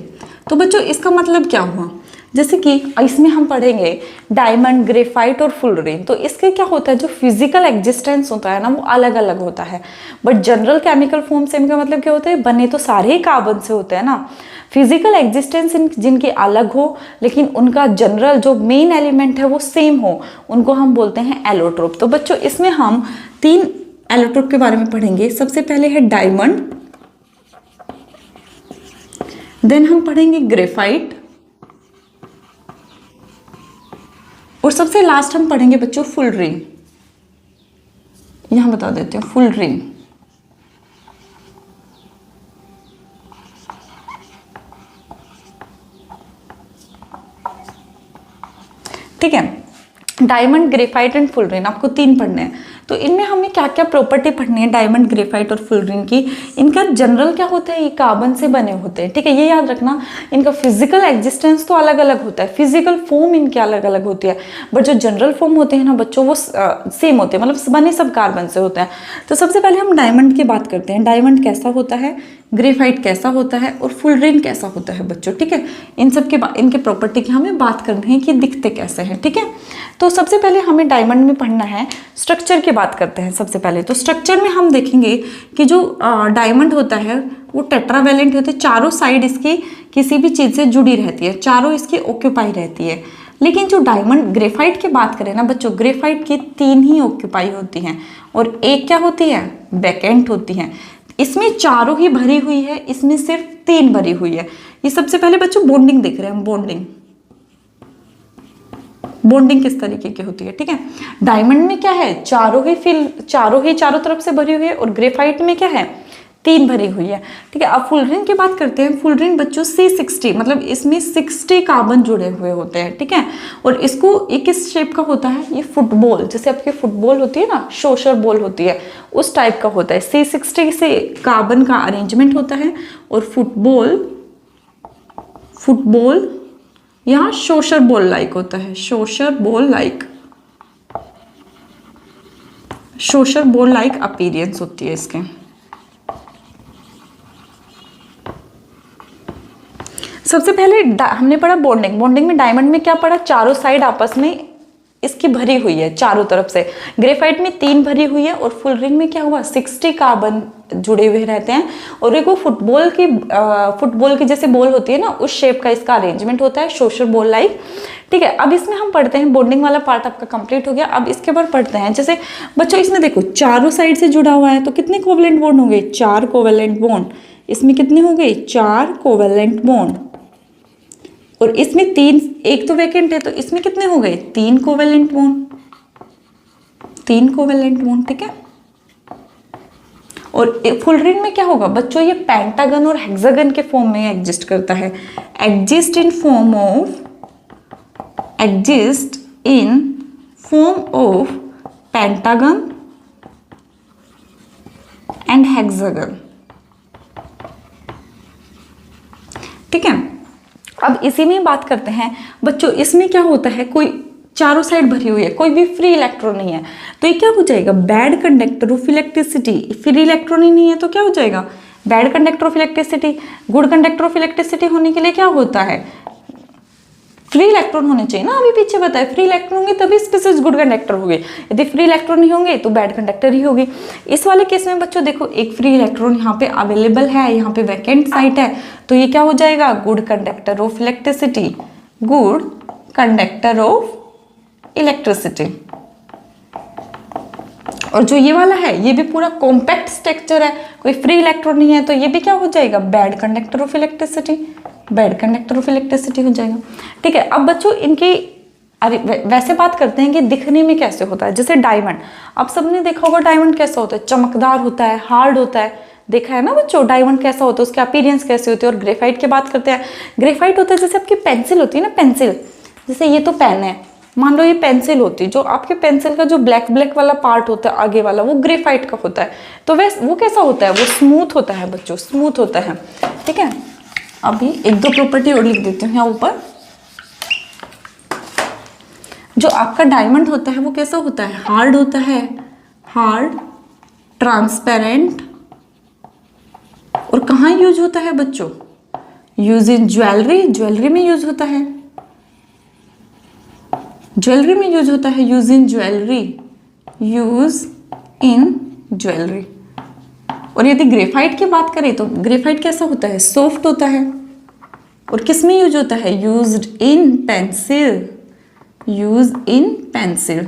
तो बच्चों इसका मतलब क्या हुआ, जैसे कि इसमें हम पढ़ेंगे डायमंड, ग्रेफाइट और फुलरिन। तो इसके क्या होता है, जो फिजिकल एग्जिस्टेंस होता है ना वो अलग अलग होता है, but general chemical form same का मतलब क्या होता है, बने तो सारे ही कार्बन से होते हैं ना। फिजिकल एग्जिस्टेंस जिनकी अलग हो लेकिन उनका जनरल जो मेन एलिमेंट है वो सेम हो, उनको हम बोलते हैं एलोट्रोप। तो बच्चों इसमें हम 3 एलोट्रोप के बारे में पढ़ेंगे। सबसे पहले है डायमंड, देन हम पढ़ेंगे ग्रेफाइट, और सबसे लास्ट हम पढ़ेंगे बच्चों फुलरिन। यहां बता देते हैं फुलरिन। ठीक है, डायमंड, ग्रेफाइट एंड फुलरिन आपको 3 पढ़ने हैं। तो इनमें हमें क्या क्या प्रॉपर्टी पढ़नी है डायमंड, ग्रेफाइट और फुलरिन की। इनका जनरल क्या होता है, ये कार्बन से बने होते हैं। ठीक है, ये याद रखना। इनका फिजिकल एग्जिस्टेंस तो अलग अलग होता है, फिजिकल फॉर्म इनकी अलग अलग होती है, बट जो जनरल फॉर्म होते हैं ना बच्चों वो सेम होते हैं, मतलब बने सब कार्बन से होते हैं। तो सबसे पहले हम डायमंड की बात करते हैं। डायमंड कैसा होता है, ग्रेफाइट कैसा होता है और फुलरिन कैसा होता है बच्चों। ठीक है, इन सब के इनके प्रॉपर्टी की हमें बात करनी है कि दिखते कैसे हैं। ठीक है, तो सबसे पहले हमें डायमंड में पढ़ना है, स्ट्रक्चर की बात करते हैं सबसे पहले। तो स्ट्रक्चर में हम देखेंगे कि जो डायमंड होता है वो टेट्रावैलेंट होते हैं, चारों साइड इसकी किसी भी चीज़ से जुड़ी रहती है, चारों इसकी ऑक्यूपाई रहती है। लेकिन जो डायमंड, ग्रेफाइट की बात करें ना बच्चों, ग्रेफाइट की 3 ही ऑक्यूपाई होती हैं और एक क्या होती है, वैकेंट होती है। इसमें चारों ही भरी हुई है, इसमें सिर्फ 3 भरी हुई है। ये सबसे पहले बच्चों बॉन्डिंग देख रहे हैं, बॉन्डिंग किस तरीके की होती है। ठीक है, डायमंड में क्या है, चारों तरफ से भरी हुई है, और ग्रेफाइट में क्या है, 3 भरी हुई है। ठीक है, अब फुलरिन की बात करते हैं। फुलरिन बच्चों C60, मतलब इसमें 60 कार्बन जुड़े हुए होते हैं। ठीक है, और इसको एक किस शेप का होता है, ये फुटबॉल, जैसे आपकी फुटबॉल होती है ना, सोशर बॉल होती है, उस टाइप का होता है। C60 से कार्बन का अरेंजमेंट होता है, और फुटबॉल यहाँ सोशर बॉल लाइक होता है, सोशर बॉल लाइक अपीयरेंस होती है इसके। सबसे पहले हमने पढ़ा बॉन्डिंग में डायमंड में क्या पढ़ा, चारों साइड आपस में इसकी भरी हुई है चारों तरफ से। ग्रेफाइट में 3 भरी हुई है, और फुलरिन में क्या हुआ, 60 कार्बन जुड़े हुए रहते हैं, और एक वो फुटबॉल की जैसे बॉल होती है ना, उस शेप का इसका अरेंजमेंट होता है, सोशर बॉल लाइक। ठीक है, अब इसमें हम पढ़ते हैं, बॉन्डिंग वाला पार्ट आपका कंप्लीट हो गया। अब इसके बाद पढ़ते हैं, जैसे बच्चों इसमें देखो चारों साइड से जुड़ा हुआ है, तो कितने कोवेलेंट बॉन्ड होंगे, 4 कोवेलेंट बॉन्ड। इसमें कितने हो गए, 4 कोवेलेंट बॉन्ड, और इसमें 3, एक तो वैकेंट है, तो इसमें कितने हो गए, 3 कोवेलेंट बॉन्ड। ठीक है, और फुलरिन में क्या होगा बच्चों, ये पेंटागन और हेक्सागन के फॉर्म में एग्जिस्ट करता है, exist in form of pentagon and hexagon. ठीक है, अब इसी में बात करते हैं बच्चों, इसमें क्या होता है, कोई चारों साइड भरी हुई है, कोई भी फ्री इलेक्ट्रॉन नहीं है, तो ये क्या हो जाएगा, bad conductor of electricity. Free electron ही नहीं है तो क्या हो जाएगा, bad conductor of electricity. Good conductor of electricity होने के लिए क्या होता है, फ्री इलेक्ट्रॉन होने चाहिए ना, अभी पीछे बताए, फ्री इलेक्ट्रॉन होंगे तभी स्पीसीज गुड कंडक्टर होंगे, यदि फ्री इलेक्ट्रॉन नहीं होंगे तो बैड कंडक्टर ही होगी। इस वाले केस में बच्चों देखो, एक फ्री इलेक्ट्रॉन यहाँ पे अवेलेबल है, यहाँ पे वैकेंट साइट है, तो ये क्या हो जाएगा, good conductor of electricity, good conductor of electricity. और जो ये वाला है, ये भी पूरा कॉम्पैक्ट स्ट्रक्चर है, कोई फ्री इलेक्ट्रॉन नहीं है, तो ये भी क्या हो जाएगा, bad conductor of electricity, bad conductor of electricity हो जाएगा। ठीक है, अब बच्चों इनकी वैसे बात करते हैं कि दिखने में कैसे होता है। जैसे डायमंड, आप सबने देखा होगा डायमंड कैसा होता है, चमकदार होता है, हार्ड होता है, देखा है ना बच्चों डायमंड कैसा होता है, उसके अपीयरेंस कैसे होते हैं। और ग्रेफाइट की बात करते हैं, ग्रेफाइट होता है जैसे आपकी पेंसिल होती है ना, पेंसिल, जैसे ये तो पेन है, मान लो ये पेंसिल होती, जो आपके पेंसिल का जो ब्लैक ब्लैक वाला पार्ट होता है आगे वाला, वो ग्रेफाइट का होता है। तो वो कैसा होता है, वो स्मूथ होता है बच्चों, स्मूथ होता है। ठीक है, अभी एक दो प्रॉपर्टी और लिख देती हूँ यहाँ ऊपर। जो आपका डायमंड होता है वो कैसा होता है, हार्ड होता है, हार्ड, ट्रांसपेरेंट, और कहाँ यूज होता है बच्चों, यूज इन ज्वेलरी, ज्वेलरी में यूज होता है, ज्वेलरी में यूज होता है, use in jewellery, use in jewellery. और यदि ग्रेफाइट की बात करें तो ग्रेफाइट कैसा होता है, सॉफ्ट होता है, और किस में यूज होता है, used in pencil, use in pencil.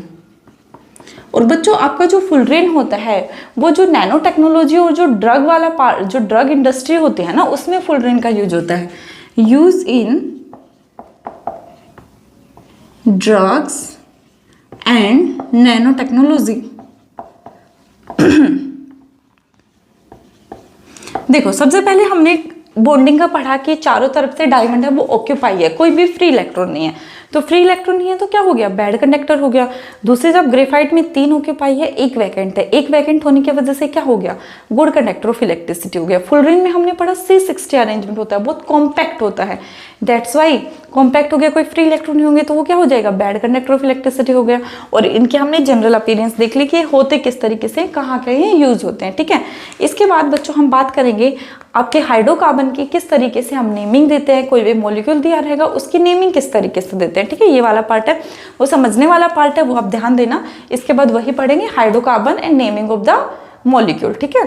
और बच्चों आपका जो फुलरेन होता है वो जो नैनो टेक्नोलॉजी और जो ड्रग वाला पार्ट, जो ड्रग इंडस्ट्री होती है ना, उसमें फुलरेन का यूज होता है, use in drugs and nano technology. देखो सबसे पहले हमने बॉन्डिंग का पढ़ा कि चारों तरफ से डायमंड है वो ऑक्यूपाई है, कोई भी फ्री इलेक्ट्रॉन नहीं है। तो फ्री इलेक्ट्रॉन नहीं है तो क्या हो गया, बैड कंडक्टर हो गया। दूसरी जब ग्रेफाइट में 3 ऑक्यूपाई है, 1 वैकेंट है, 1 वैकेंट होने की वजह से क्या हो गया, गुड कंडक्टर ऑफ इलेक्ट्रिसिटी हो गया। फुलरेन में हमने पढ़ा C60 अरेंजमेंट होता है, बहुत कॉम्पैक्ट होता है, दैट्स वाई कॉम्पैक्ट हो गया, कोई फ्री इलेक्ट्रॉन नहीं होंगे तो वो क्या हो जाएगा, बैड कंडक्टर ऑफ इलेक्ट्रिसिटी हो गया। और इनके हमने जनरल अपीयरेंस देख ली कि होते किस तरीके से, कहाँ कहीं यूज होते हैं। ठीक है, इसके बाद बच्चों हम बात करेंगे आपके हाइड्रोकार्बन की किस तरीके से हम नेमिंग देते हैं, कोई भी मॉलिक्यूल दिया रहेगा उसकी नेमिंग किस तरीके से देते हैं। ठीक है, ये वाला पार्ट है वो समझने वाला पार्ट है, वो आप ध्यान देना। इसके बाद वही पढ़ेंगे hydrocarbon and naming of the molecule. ठीक है,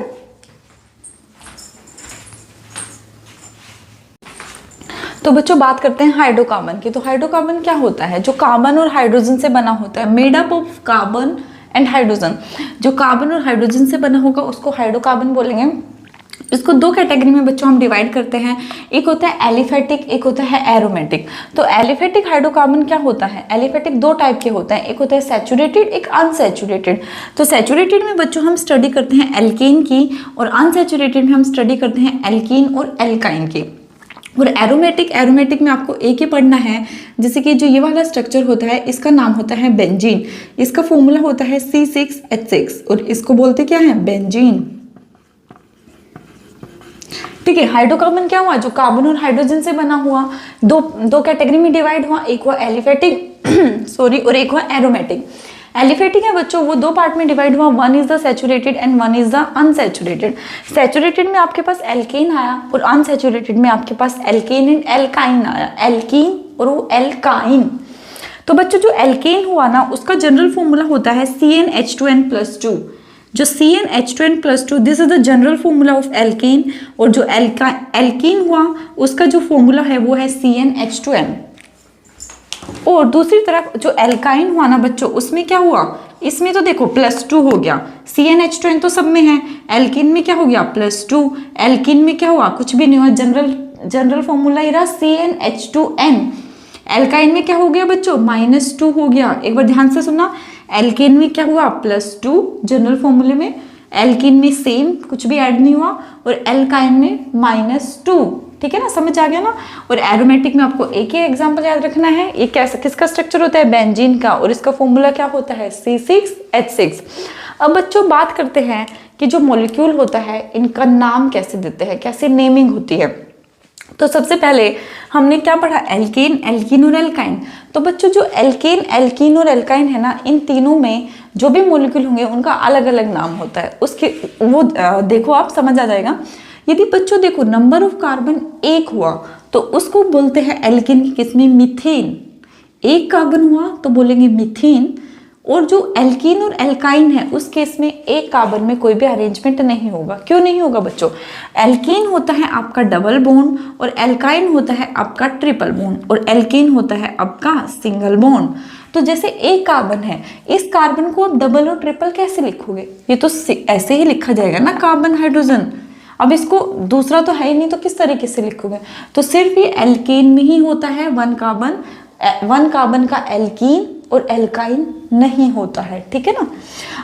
तो बच्चों बात करते हैं हाइड्रोकार्बन की। तो हाइड्रोकार्बन क्या होता है, जो कार्बन और हाइड्रोजन से बना होता है, made up of carbon and hydrogen. जो कार्बन और हाइड्रोजन से बना होगा उसको हाइड्रोकार्बन बोलेंगे। इसको 2 कैटेगरी में बच्चों हम डिवाइड करते हैं, एक होता है एलिफेटिक, एक होता है एरोमेटिक। तो एलिफेटिक हाइड्रोकार्बन क्या होता है, एलिफेटिक 2 टाइप के होते हैं, एक होता है सैचुरेटेड, एक अनसैचुरेटेड। तो सैचुरेटेड में बच्चों हम स्टडी करते हैं एल्केन की, और अनसैचुरेटेड में हम स्टडी करते हैं एल्कीन और एल्काइन की। और एरोमेटिक में आपको एक ही पढ़ना है, जैसे कि जो ये वाला स्ट्रक्चर होता है इसका नाम होता है बेंजीन, इसका फॉर्मूला होता है C6H6 और इसको बोलते क्या है, बेंजीन। ठीक है, हाइड्रोकार्बन क्या हुआ, जो कार्बन और हाइड्रोजन से बना हुआ, दो कैटेगरी में डिवाइड हुआ, एक हुआ एलिफेटिक सॉरी और एक हुआ एरोमेटिक। एलिफेटिक है बच्चों वो 2 पार्ट में डिवाइड हुआ, one is the saturated and one is the unsaturated. Saturated में आपके पास एल्केन आया और अनसैचुरेटेड में आपके पास एल्केन एंड एल्काइन आया, एल्कीन और वो एल्काइन। तो बच्चों जो एल्केन हुआ ना उसका जनरल फॉर्मूला होता है CnH2n+2। जो CnH2n+2 this is the general formula of alkene, और जो एल्कीन हुआ उसका जो फॉर्मूला है वो है CnH2n। और दूसरी तरफ जो एल्काइन हुआ ना बच्चों उसमें क्या हुआ, इसमें तो देखो +2 हो गया, CnH2n तो सब में है, एल्कीन में क्या हो गया +2, एल्कीन में क्या हुआ, कुछ भी नहीं हुआ, जनरल फॉर्मूला ही रहा CnH2n। एल्काइन में क्या हो गया बच्चों, -2 हो गया। एक बार ध्यान से सुनना, एल्केन में क्या हुआ +2 जनरल फॉर्मूले में, एल्कीन में सेम कुछ भी ऐड नहीं हुआ, और एल्काइन में -2। ठीक है ना, समझ आ गया ना। और एरोमेटिक में आपको एक ही एग्जांपल याद रखना है, ये कैसा किसका स्ट्रक्चर होता है, बेंजीन का, और इसका फॉर्मूला क्या होता है C6H6। अब बच्चों बात करते हैं कि जो मॉलिक्यूल होता है इनका नाम कैसे देते हैं, कैसे नेमिंग होती है। तो सबसे पहले हमने क्या पढ़ा, एल्केन, एल्कीन और एल्काइन। तो बच्चों जो एल्केन, एल्कीन और एल्काइन है ना, इन तीनों में जो भी मॉलिक्यूल होंगे उनका अलग अलग नाम होता है। उसके वो देखो आप समझ आ जाएगा। यदि बच्चों देखो नंबर ऑफ कार्बन 1 हुआ तो उसको बोलते हैं एल्केन की किस्में मीथेन, 1 कार्बन हुआ तो बोलेंगे मीथेन। और जो एल्कीन और एल्काइन है उस केस में 1 कार्बन में कोई भी अरेंजमेंट नहीं होगा। क्यों नहीं होगा बच्चों, एल्कीन होता है आपका डबल बॉन्ड और एल्काइन होता है आपका ट्रिपल बॉन्ड, और एल्कीन होता है आपका सिंगल बॉन्ड। तो जैसे 1 कार्बन है, इस कार्बन को आप डबल और ट्रिपल कैसे लिखोगे, ये तो ऐसे ही लिखा जाएगा ना, कार्बन हाइड्रोजन। अब इसको दूसरा तो है ही नहीं तो किस तरीके से लिखोगे, तो सिर्फ ये एल्केन में ही होता है 1 कार्बन का एल्कीन और एल्काइन नहीं होता है। ठीक है ना।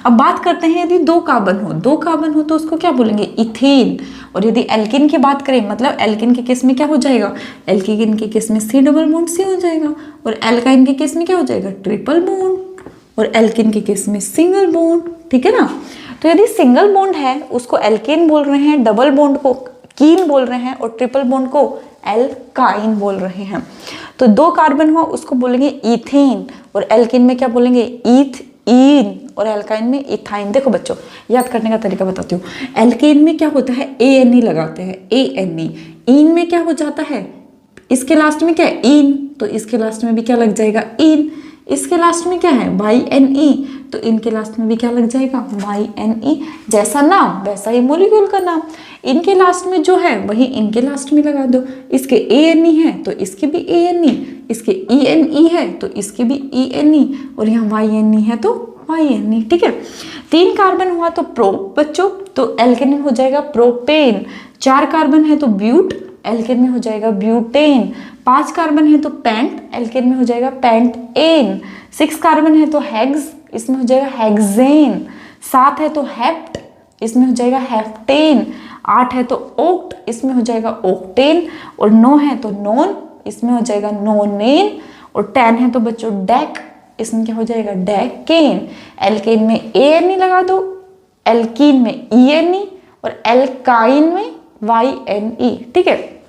अब बात करते हैं यदि 2 कार्बन हो तो उसको क्या बोलेंगे, इथेन। और यदि एल्किन की बात करें, मतलब एल्किन के केस में क्या हो जाएगा, एल्किन के केस में C डबल बॉन्ड C हो जाएगा, और एल्काइन के केस में क्या हो जाएगा, ट्रिपल बॉन्ड, और एल्किन के केस में सिंगल बॉन्ड, ठीक है ना। तो यदि सिंगल बॉन्ड है उसको एल्केन बोल रहे हैं, डबल बॉन्ड को कीन बोल रहे हैं, और ट्रिपल बॉन्ड को एल्काइन बोल रहे हैं। तो 2 कार्बन हुआ उसको बोलेंगे इथेन, और एल्किन में क्या बोलेंगे, ईन, और एल्काइन में इथाइन। देखो बच्चों, याद करने का तरीका बताती हूँ। एल्केन में क्या होता है, ANE लगाते हैं, ANE। ईन में क्या हो जाता है, इसके लास्ट में क्या है, इन, तो इसके लास्ट में भी क्या लग जाएगा, इन। इसके लास्ट में क्या है, YNE, तो इनके लास्ट में भी क्या लग जाएगा, YNE। जैसा नाम वैसा ही मॉलिक्यूल का नाम, इनके लास्ट में जो है वही इनके लास्ट में लगा दो। इसके ANE है तो इसके भी ANE, इसके ENE है तो इसके भी ENE, और यहाँ YNE है तो YNE, ठीक है। 3 कार्बन हुआ तो प्रो बच्चों, तो एल्केन हो जाएगा प्रोपेन। 4 कार्बन है तो ब्यूट, एल्केन में हो जाएगा ब्यूटेन। 5 कार्बन है तो पेंट, एल्केन में हो जाएगा पेंटेन। 6 कार्बन है तो हेक्स, इसमें हो जाएगा हेक्सेन। 7 है तो हेप्ट, इसमें हो जाएगा हेप्टेन। 8 है तो ओक्ट, इसमें हो जाएगा ओक्टेन। और 9 है तो नॉन, इसमें हो जाएगा नोनेन। और 10 है तो बच्चों डेक, इसमें क्या हो जाएगा, डेकेन। एल्केन में ANE लगा दो, एल्कीन में ENE, और एल्काइन में YNE, ठीक है।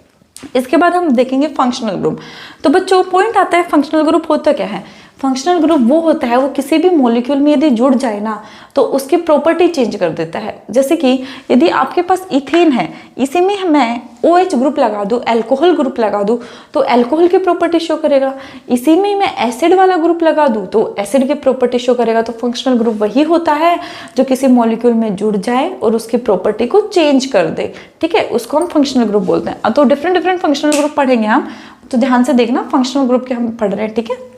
इसके बाद हम देखेंगे फंक्शनल ग्रुप। तो बच्चों पॉइंट आता है, फंक्शनल ग्रुप होता क्या है। फंक्शनल ग्रुप वो होता है, वो किसी भी मॉलिक्यूल में यदि जुड़ जाए ना तो उसकी प्रॉपर्टी चेंज कर देता है। जैसे कि यदि आपके पास इथेन है, इसी में मैं OH ग्रुप लगा दूँ, अल्कोहल ग्रुप लगा दूँ, तो अल्कोहल की प्रॉपर्टी शो करेगा। इसी में मैं एसिड वाला ग्रुप लगा दूँ तो एसिड की प्रॉपर्टी शो करेगा। तो फंक्शनल ग्रुप वही होता है जो किसी मॉलिक्यूल में जुड़ जाए और उसकी प्रॉपर्टी को चेंज कर दे, ठीक है, उसको हम फंक्शनल ग्रुप बोलते हैं। तो डिफरेंट फंक्शनल ग्रुप पढ़ेंगे हम, तो ध्यान से देखना, फंक्शनल ग्रुप के हम पढ़ रहे हैं, ठीक है।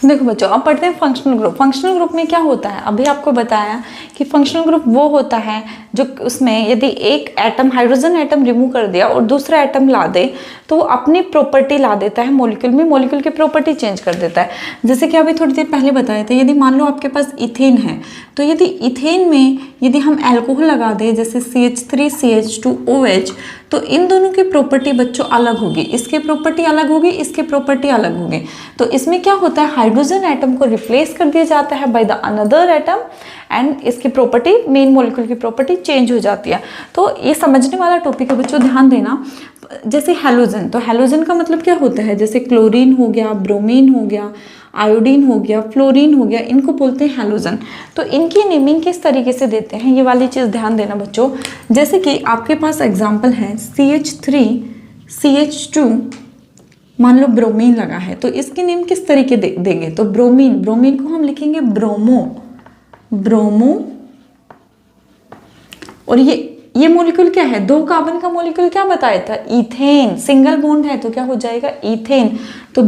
देखो बच्चों, अब पढ़ते हैं फंक्शनल ग्रुप। फंक्शनल ग्रुप में क्या होता है, अभी आपको बताया कि फंक्शनल ग्रुप वो होता है जो उसमें यदि एक एटम, हाइड्रोजन एटम रिमूव कर दिया और दूसरा एटम ला दे तो वो अपनी प्रॉपर्टी ला देता है मॉलिक्यूल में, मॉलिक्यूल की प्रॉपर्टी चेंज कर देता है। जैसे कि अभी थोड़ी देर पहले बताए थे, यदि मान लो आपके पास इथेन है, तो यदि इथेन में यदि हम अल्कोहल लगा दें जैसे CH3CH2OH, तो इन दोनों की प्रॉपर्टी बच्चों अलग होगी, इसकी प्रॉपर्टी अलग होगी, इसकी प्रॉपर्टी अलग होगी। तो इसमें क्या होता है, हाइड्रोजन एटम को रिप्लेस कर दिया जाता है by the another atom, and इसकी प्रॉपर्टी, मेन मॉलिक्यूल की प्रॉपर्टी चेंज हो जाती है। तो ये समझने वाला टॉपिक है बच्चों, ध्यान देना। जैसे हैलोजन, तो हैलोजन का मतलब क्या होता है, जैसे क्लोरीन हो गया, ब्रोमीन हो गया, आयोडीन हो गया, फ्लोरीन हो गया, इनको बोलते हैं हैलोजन। तो इनकी नेमिंग किस तरीके से देते हैं, ये वाली चीज़ ध्यान देना बच्चों। जैसे कि आपके पास एग्जाम्पल है CH3CH2, मान लो ब्रोमीन लगा है, तो इसकी नेम किस तरीके देंगे, तो ब्रोमीन, ब्रोमीन को हम लिखेंगे ब्रोमो। और ये मॉलिक्यूल क्या है, 2 कार्बन का मॉलिक्यूल क्या बताया था, इथेन। सिंगल बॉन्ड है तो क्या हो जाएगा, इथेन, तो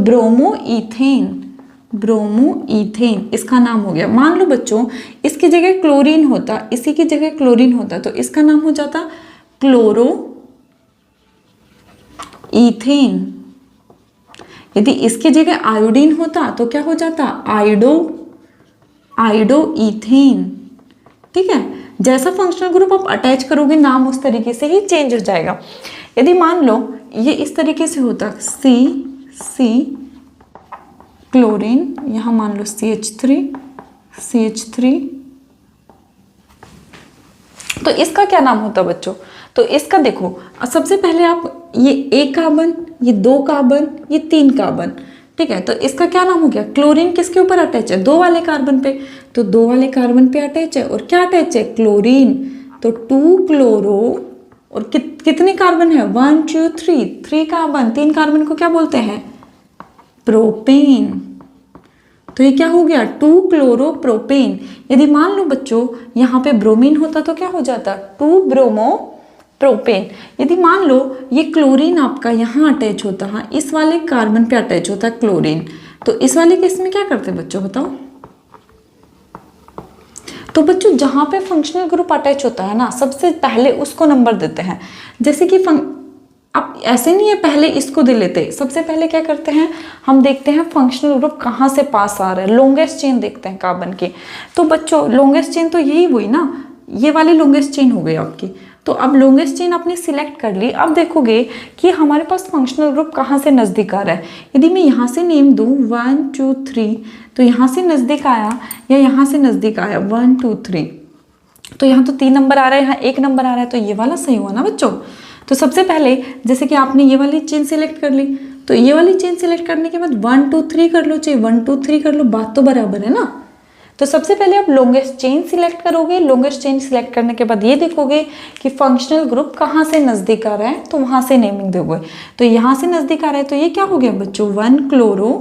ब्रोमो इथेन इसका नाम हो गया। मान लो बच्चों इसकी जगह क्लोरीन होता, इसी की जगह क्लोरीन होता, तो इसका नाम हो जाता क्लोरो इथेन। यदि इसकी जगह आयोडीन होता तो क्या हो जाता, आयोडो इथेन, ठीक है। जैसा फंक्शनल ग्रुप आप अटैच करोगे नाम उस तरीके से ही चेंज हो जाएगा। यदि मान लो ये इस तरीके से होता, C क्लोरीन, यहाँ मान लो CH3, तो इसका क्या नाम होता बच्चों, तो इसका देखो सबसे पहले आप ये 1 कार्बन, ये 2 कार्बन, ये 3 कार्बन, ठीक है। तो इसका क्या नाम हो गया, क्लोरीन किसके ऊपर अटैच है, 2 वाले कार्बन पे, तो 2 वाले कार्बन पे अटैच है, और क्या अटैच है, क्लोरीन, तो 2 क्लोरो, और कितने कार्बन है, 1 2 3 कार्बन, 3 कार्बन को क्या बोलते हैं, प्रोपेन। तो ये क्या हो गया, 2 क्लोरो प्रोपेन। यदि मान लो बच्चों यहाँ पे ब्रोमीन होता तो क्या हो जाता, 2 ब्रोमो प्रोपेन। यदि मान लो ये क्लोरीन आपका यहाँ अटैच होता है, इस वाले कार्बन पे अटैच होता है क्लोरीन, तो इस वाले केस में क्या करते बच्चों बताओ, तो बच्चों जहाँ पे फंक्शनल ग्रुप अटैच होता है ना, सबसे पहले उसको नंबर देते हैं। जैसे कि अब ऐसे नहीं है पहले इसको दे लेते, सबसे पहले क्या करते हैं हम देखते हैं फंक्शनल ग्रुप कहाँ से पास आ रहा है, लॉन्गेस्ट चेन देखते हैं कार्बन की। तो बच्चों लॉन्गेस्ट चेन तो यही हुई ना, ये वाली लॉन्गेस्ट चेन हो गई आपकी। तो अब लॉन्गेस्ट चेन आपने सिलेक्ट कर ली, अब देखोगे कि हमारे पास फंक्शनल ग्रुप कहाँ से नज़दीक आ रहा है। यदि मैं यहाँ से नेम दूँ 1 2 3, तो यहाँ से नज़दीक आया या यहाँ से नज़दीक आया 1 2 3, तो यहाँ तो 3 नंबर आ रहा है, यहाँ 1 नंबर आ रहा है, तो ये वाला सही हुआ ना बच्चों। तो सबसे पहले जैसे कि आपने ये वाली चेन सिलेक्ट कर ली, तो ये वाली चेन सिलेक्ट करने के बाद 1 2 3 कर लो, चाहे 1 2 3 कर लो, बात तो बराबर है ना। तो सबसे पहले आप लॉन्गेस्ट चेन सिलेक्ट करोगे, लॉन्गेस्ट चेन सिलेक्ट करने के बाद ये देखोगे कि फंक्शनल ग्रुप कहाँ से नज़दीक आ रहा है, तो वहाँ से नेमिंग दोगे। तो यहाँ से नज़दीक आ रहा है तो ये क्या हो गया बच्चों 1 क्लोरो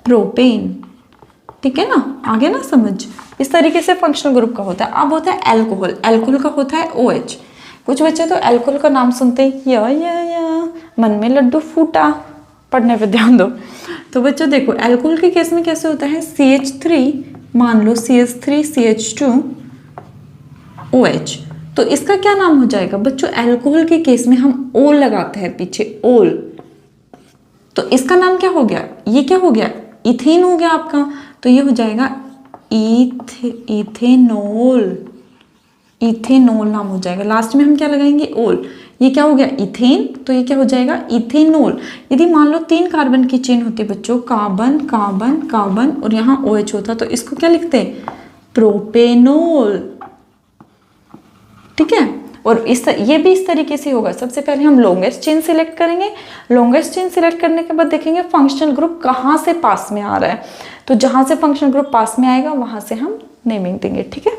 प्रोपेन, ठीक है ना, आ गया ना समझ। इस तरीके से फंक्शनल ग्रुप का होता है। अब होता है अल्कोहल, अल्कोहल का होता है OH। कुछ बच्चे तो अल्कोहल का नाम सुनते ही या मन में लड्डू फूटा, पढ़ने पे ध्यान दो। तो बच्चों देखो अल्कोहल के केस में कैसे होता है CH3, मान लो CH3 CH2 OH, तो इसका क्या नाम हो जाएगा बच्चों, अल्कोहल के केस में हम ओल लगाते हैं पीछे, ओल, तो इसका नाम क्या हो गया, ये क्या हो गया इथेन हो गया आपका, तो ये हो जाएगा इथेनॉल, इथेनॉल नाम हो जाएगा। लास्ट में हम क्या लगाएंगे ओल, ये क्या हो गया इथेन, तो ये क्या हो जाएगा इथेनॉल। यदि मान लो 3 कार्बन की चेन होती बच्चों, कार्बन कार्बन कार्बन और यहाँ OH होता, तो इसको क्या लिखते हैं प्रोपेनॉल, ठीक है। और ये भी इस तरीके से होगा। सबसे पहले हम लॉन्गेस्ट चेन सिलेक्ट करेंगे, लॉन्गेस्ट चेन सिलेक्ट करने के बाद देखेंगे फंक्शनल ग्रुप कहाँ से पास में आ रहा है, तो जहाँ से फंक्शनल ग्रुप पास में आएगा वहाँ से हम नेमिंग देंगे, ठीक है।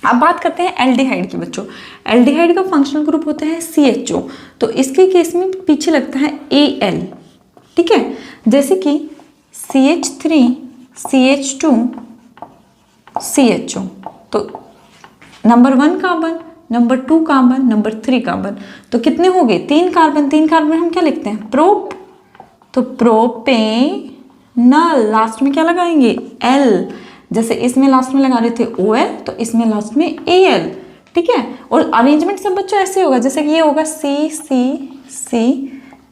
अब बात करते हैं एल्डिहाइड की बच्चों। एल्डिहाइड का फंक्शनल ग्रुप होता है CHO, तो इसके केस में पीछे लगता है Al, ठीक है। जैसे कि CH3 CH2 CHO, तो number 1 carbon, number 2 carbon, number 3 carbon, तो कितने हो गए 3 कार्बन, 3 कार्बन हम क्या लिखते हैं प्रोप, तो प्रोपेनल, लास्ट में क्या लगाएंगे L, जैसे इसमें लास्ट में लगा रहे थे OL, तो इसमें लास्ट में AL, ठीक है। और अरेंजमेंट सब बच्चों ऐसे होगा, जैसे कि ये होगा C,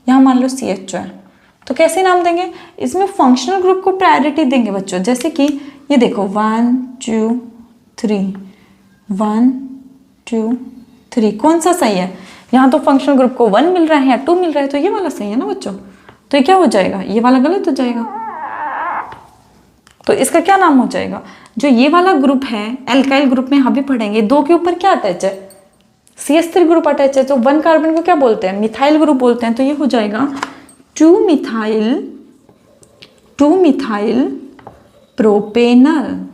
यहाँ मान लो CHO है, तो कैसे नाम देंगे, इसमें फंक्शनल ग्रुप को प्रायोरिटी देंगे बच्चों। जैसे कि ये देखो 1 2 3, 1 2 3, कौन सा सही है, यहाँ तो फंक्शनल ग्रुप को 1 मिल रहा है या 2 मिल रहा है, तो ये वाला सही है ना बच्चों। तो ये क्या हो जाएगा, ये वाला गलत हो जाएगा, तो इसका क्या नाम हो जाएगा, जो ये वाला ग्रुप है एल्काइल ग्रुप में हम भी पढ़ेंगे, 2 के ऊपर क्या अटैच है CH3 ग्रुप अटैच है, तो 1 कार्बन को क्या बोलते हैं मिथाइल ग्रुप बोलते हैं, तो ये हो जाएगा 2 मिथाइल प्रोपेनल,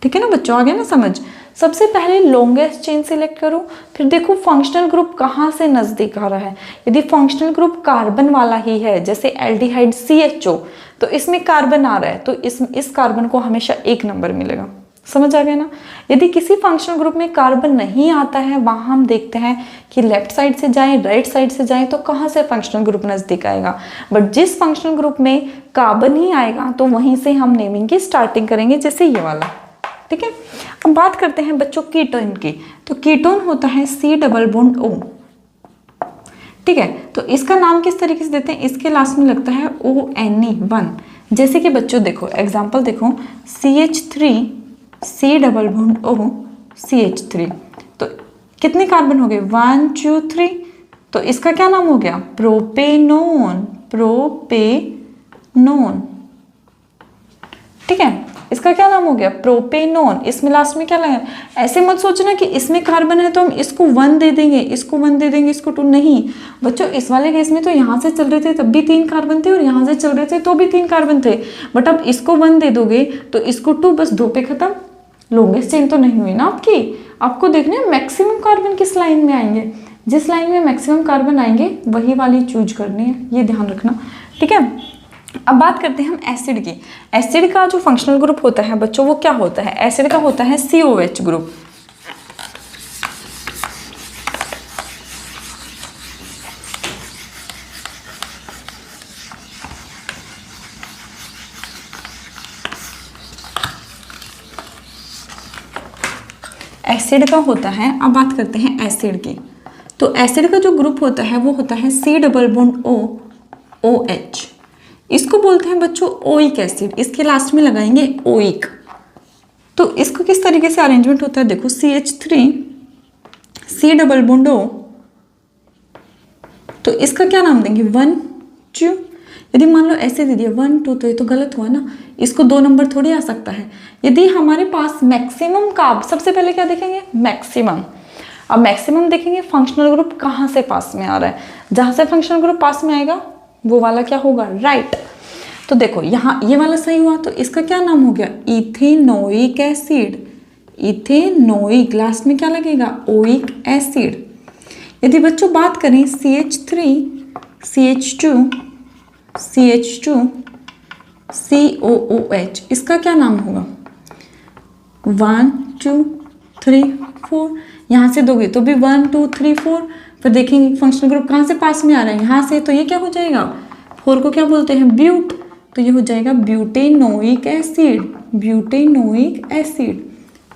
ठीक है ना बच्चों, आ गया ना समझ। सबसे पहले लॉन्गेस्ट चेन सिलेक्ट करो, फिर देखो फंक्शनल ग्रुप कहाँ से नज़दीक आ रहा है। यदि फंक्शनल ग्रुप कार्बन वाला ही है, जैसे एल्डिहाइड CHO, तो इसमें कार्बन आ रहा है, तो इस कार्बन को हमेशा 1 नंबर मिलेगा, समझ आ गया ना। यदि किसी फंक्शनल ग्रुप में कार्बन नहीं आता है, वहाँ हम देखते हैं कि लेफ्ट साइड से जाएं राइट साइड से जाएं, तो कहाँ से फंक्शनल ग्रुप नज़दीक आएगा। बट जिस फंक्शनल ग्रुप में कार्बन ही आएगा तो वहीं से हम नेमिंग की स्टार्टिंग करेंगे, जैसे ये वाला, ठीक है। अब बात करते हैं बच्चों कीटोन की। तो कीटोन होता है C डबल बॉन्ड O, ठीक है। तो इसका नाम किस तरीके से देते हैं, इसके लास्ट में लगता है ONE1। जैसे कि बच्चों देखो एग्जांपल देखो CH3 C double bond O CH3, तो कितने कार्बन हो गए 1 2 3, तो इसका क्या नाम हो गया प्रोपेनोन, प्रोपेनोन, ठीक है। इसका क्या नाम हो गया प्रोपेनोन। इसमें लास्ट में क्या लगा, ऐसे मत सोचना कि इसमें कार्बन है तो हम इसको 1 दे देंगे, इसको 1 दे देंगे, इसको 2 नहीं बच्चों। इस वाले केस में तो यहाँ से चल रहे थे तब भी 3 कार्बन थे और यहाँ से चल रहे थे तो भी 3 कार्बन थे, बट अब इसको 1 दे दोगे तो इसको 2, बस 2 पे खत्म। लॉन्गेस्ट चेन तो नहीं हुई ना आपकी। आपको देखना है मैक्सिमम कार्बन किस लाइन में आएंगे, जिस लाइन में मैक्सिमम कार्बन आएंगे वही वाली चूज करनी है, ये ध्यान रखना, ठीक है। अब बात करते हैं हम एसिड की। एसिड का जो फंक्शनल ग्रुप होता है बच्चों वो क्या होता है, एसिड का होता है COH ग्रुप। एसिड का होता है, अब बात करते हैं एसिड की। तो एसिड का जो ग्रुप होता है वो होता है C double bond O OH। इसको बोलते हैं बच्चों ओइक एसिड, इसके लास्ट में लगाएंगे ओइक। तो इसको किस तरीके से अरेंजमेंट होता है, देखो CH3 C double bond O, तो इसका क्या नाम देंगे 1 2। यदि मान लो ऐसे दे दिया 1 2 तो ये तो गलत हुआ ना, इसको 2 नंबर थोड़ी आ सकता है। यदि हमारे पास मैक्सिमम कार्ब, सबसे पहले क्या देखेंगे मैक्सिमम। अब मैक्सिमम देखेंगे फंक्शनल ग्रुप कहाँ से पास में आ रहा है, जहाँ से फंक्शनल ग्रुप पास में आएगा वो वाला क्या होगा राइट। तो देखो यहाँ ये वाला सही हुआ, तो इसका क्या नाम हो गया इथेनोइक एसिड। इथेनोइक, लास्ट में क्या लगेगा ओइक एसिड। यदि बच्चों बात करें CH3 CH2 CH2 COOH, इसका क्या नाम होगा 1 2 3 4। यहाँ से दोगे तो भी 1 2 3 4, फिर देखेंगे फंक्शनल ग्रुप कहाँ से पास में आ रहा है यहाँ से, तो ये क्या हो जाएगा 4 को क्या बोलते हैं ब्यूट, तो ये हो जाएगा ब्यूटेनोइक एसिड। ब्यूटेनोइक एसिड,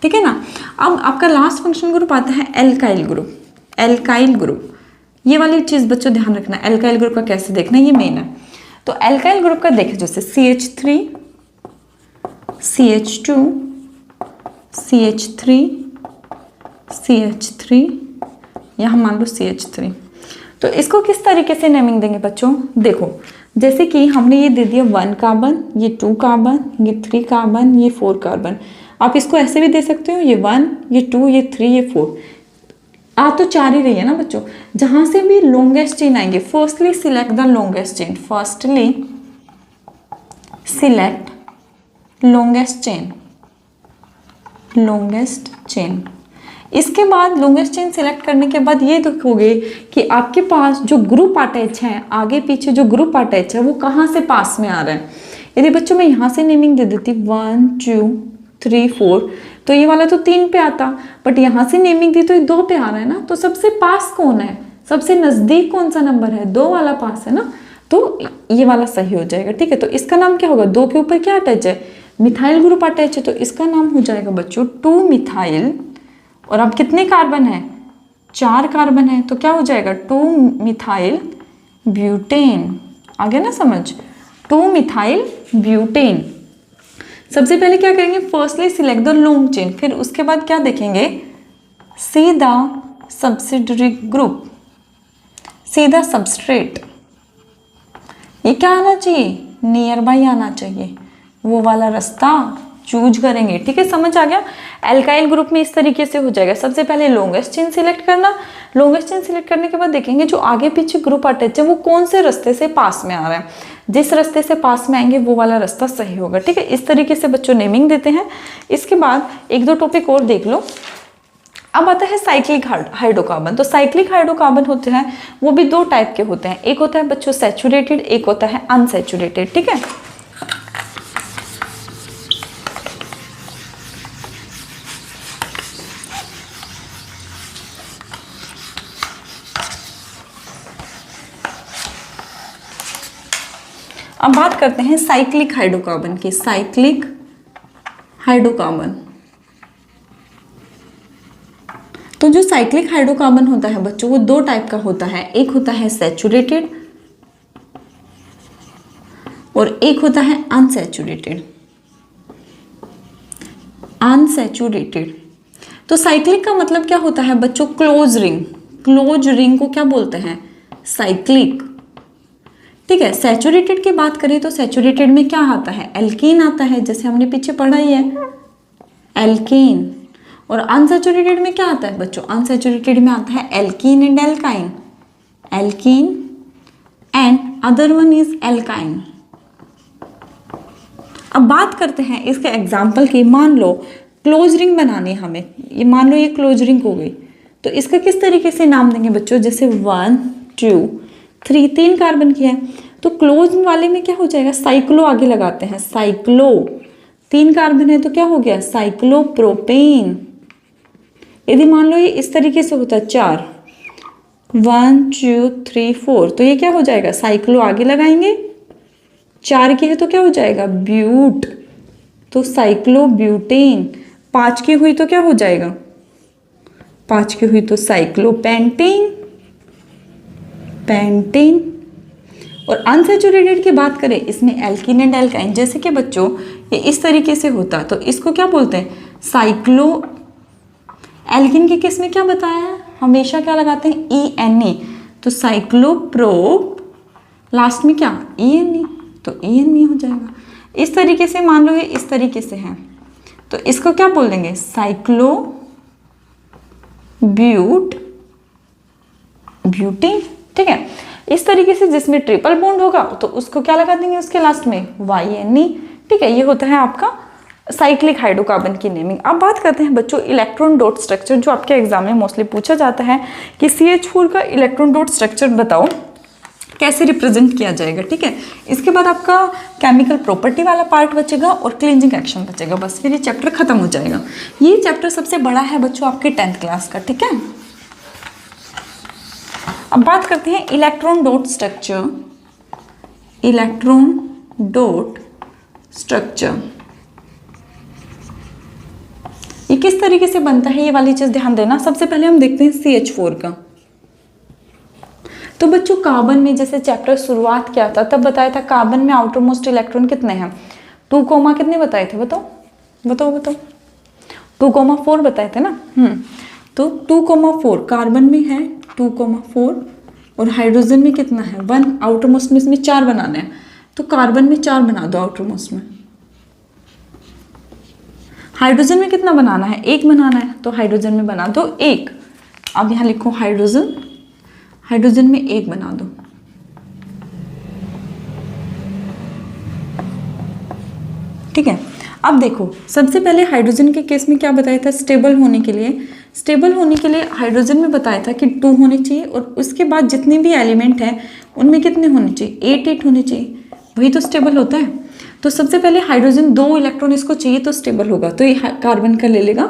ठीक है ना। अब आपका लास्ट फंक्शनल ग्रुप आता है एल्काइल ग्रुप। एल्काइल ग्रुप, ये वाली चीज़ बच्चों ध्यान रखना, एल्काइल ग्रुप का कैसे देखना ये मेन है। तो एल्काइल ग्रुप का देखें जैसे CH3 CH2 CH3 CH3, यहाँ मान लो CH3। तो इसको किस तरीके से नेमिंग देंगे बच्चों, देखो जैसे कि हमने ये दे दिया 1 कार्बन, ये 2 कार्बन, ये 3 कार्बन, ये 4 कार्बन। आप इसको ऐसे भी दे सकते हो, ये 1 ये 2 ये 3 ये 4। आ तो 4 ही रही है ना बच्चों, जहां से भी लॉन्गेस्ट चेन आएंगे, firstly select the longest chain. Firstly select longest chain, longest chain. इसके बाद लॉन्गेस्ट चेन सिलेक्ट करने के बाद ये देखोगे कि आपके पास जो ग्रुप अटैच है, आगे पीछे जो ग्रुप अटैच है वो कहाँ से पास में आ रहा है। यदि बच्चों मैं यहाँ से नेमिंग दे देती 1 2 3 4, तो ये वाला तो 3 पे आता, बट यहाँ से नेमिंग दी तो ये 2 पे आ रहा है ना। तो सबसे पास कौन है, सबसे नज़दीक कौन सा नंबर है, 2 वाला पास है ना, तो ये वाला सही हो जाएगा। ठीक है, तो इसका नाम क्या होगा, 2 के ऊपर क्या अटैच है मिथाइल ग्रुप अटैच है, तो इसका नाम हो जाएगा बच्चों 2 मिथाइल। और अब कितने कार्बन है 4 कार्बन है, तो क्या हो जाएगा 2 मिथाइल ब्यूटेन। आ गया ना समझ, 2 मिथाइल ब्यूटेन। सबसे पहले क्या करेंगे, firstly select the long chain, फिर उसके बाद क्या देखेंगे सीधा सब्सिडरी ग्रुप, सीधा सबस्ट्रेट। ये क्या आना चाहिए, नियर बाई आना चाहिए, वो वाला रास्ता चूज करेंगे। ठीक है, समझ आ गया। एल्काइल ग्रुप में इस तरीके से हो जाएगा, सबसे पहले लॉन्गेस्ट चेन सिलेक्ट करना, लॉन्गेस्ट चेन सिलेक्ट करने के बाद देखेंगे जो आगे पीछे ग्रुप अटैच है वो कौन से रास्ते से पास में आ रहा है, जिस रास्ते से पास में आएंगे वो वाला रास्ता सही होगा। ठीक है, इस तरीके से बच्चों नेमिंग देते हैं। इसके बाद 1-2 टॉपिक और देख लो। अब आता है साइक्लिक हाइड्रोकार्बन। तो साइक्लिक हाइड्रोकार्बन होते हैं वो भी 2 टाइप के होते हैं, एक होता है बच्चों सैचुरेटेड, एक होता है अनसैचुरेटेड। ठीक है, अब बात करते हैं साइक्लिक हाइड्रोकार्बन की। साइक्लिक हाइड्रोकार्बन, तो जो साइक्लिक हाइड्रोकार्बन होता है बच्चों वो 2 टाइप का होता है, एक होता है सैचुरेटेड और एक होता है अनसैचुरेटेड। अनसैचुरेटेड, तो साइक्लिक का मतलब क्या होता है बच्चों, क्लोज रिंग। क्लोज रिंग को क्या बोलते हैं, साइक्लिक। ठीक है, सैचुरेटेड की बात करें तो सैचुरेटेड में क्या आता है, एल्कीन आता है, जैसे हमने पीछे पढ़ा ही है एल्कीन। और अनसैचुरेटेड में क्या आता है बच्चों, अनसैचुरेटेड में आता है alkene and alkyne, alkene and other one is alkyne. अब बात करते हैं इसके एग्जाम्पल की। मान लो क्लोज रिंग बनानी है हमें, ये मान लो ये क्लोज रिंग हो गई, तो इसका किस तरीके से नाम देंगे बच्चों, जैसे 1 2 3, 3 कार्बन की है, तो क्लोज वाले में क्या हो जाएगा, साइक्लो आगे लगाते हैं, साइक्लो। 3 कार्बन है तो क्या हो गया, साइक्लोप्रोपेन। यदि मान लो ये इस तरीके से होता है 4 1 2 3 4, तो ये क्या हो जाएगा, साइक्लो आगे लगाएंगे, 4 की है तो क्या हो जाएगा ब्यूट, तो साइक्लोब्यूटेन। 5 की हुई तो क्या हो जाएगा, 5 की हुई तो साइक्लोपेंटेन। पेंटेन। और अनसैचुरेटेड की बात करें, इसमें एल्कीन एंड एल्काइन, जैसे कि बच्चों ये इस तरीके से होता तो इसको क्या बोलते हैं, साइक्लो। एल्कीन के केस में क्या बताया है, हमेशा क्या लगाते हैं, ENE, तो साइक्लोप्रोप, लास्ट में क्या, ENE, तो ENE हो जाएगा। इस तरीके से मान लो ये इस तरीके से है, तो इसको क्या बोल देंगे, साइक्लो ब्यूटीन। ठीक है, इस तरीके से जिसमें ट्रिपल बॉन्ड होगा तो उसको क्या लगा देंगे उसके लास्ट में, YNE। ठीक है, ये होता है आपका साइक्लिक हाइड्रोकार्बन की नेमिंग। अब बात करते हैं बच्चों इलेक्ट्रॉन डॉट स्ट्रक्चर, जो आपके एग्जाम में मोस्टली पूछा जाता है कि CH4 का इलेक्ट्रॉन डॉट स्ट्रक्चर बताओ कैसे रिप्रेजेंट किया जाएगा। ठीक है, इसके बाद आपका केमिकल प्रॉपर्टी वाला पार्ट बचेगा और क्लींजिंग एक्शन बचेगा, बस फिर ये चैप्टर खत्म हो जाएगा। ये चैप्टर सबसे बड़ा है बच्चों आपके 10th क्लास का। ठीक है, अब बात करते हैं electron dot structure. Electron dot structure ये किस तरीके से बनता है, ये वाली चीज ध्यान देना। सबसे पहले हम देखते हैं CH4 का। तो बच्चों कार्बन में जैसे चैप्टर शुरुआत किया था तब बताया था कार्बन में आउटर मोस्ट इलेक्ट्रॉन कितने हैं, 2, कितने बताए थे, बताओ 2,4 बताए थे ना। तो 2,4 कार्बन में है 2,4 और हाइड्रोजन में कितना है 1। आउटर मोस्ट में इसमें 4 बनाना है, तो कार्बन में 4 बना दो आउटर मोस्ट में। हाइड्रोजन में कितना बनाना है, 1 बनाना है, तो हाइड्रोजन में बना दो 1। अब यहाँ लिखो हाइड्रोजन में 1 बना दो। ठीक है, अब देखो सबसे पहले हाइड्रोजन के केस में क्या बताया था, स्टेबल होने के लिए हाइड्रोजन में बताया था कि 2 होने चाहिए और उसके बाद जितने भी एलिमेंट हैं उनमें कितने होने चाहिए, 8 होने चाहिए, वही तो स्टेबल होता है। तो सबसे पहले हाइड्रोजन 2 इलेक्ट्रॉन इसको चाहिए तो स्टेबल होगा, तो ये कार्बन का ले लेगा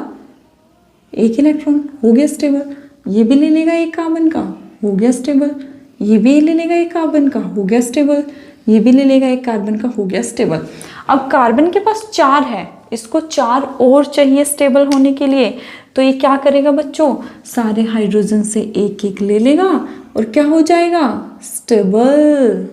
1 इलेक्ट्रॉन, हो गया स्टेबल। ये भी ले लेगा 1 कार्बन का, हो गया स्टेबल। ये भी ले लेगा 1 कार्बन का, हो गया स्टेबल। ये भी ले लेगा 1 कार्बन का, हो गया स्टेबल। अब कार्बन के पास 4 है, इसको 4 और चाहिए स्टेबल होने के लिए, तो ये क्या करेगा बच्चों, सारे हाइड्रोजन से 1 ले लेगा और क्या हो जाएगा, स्टेबल।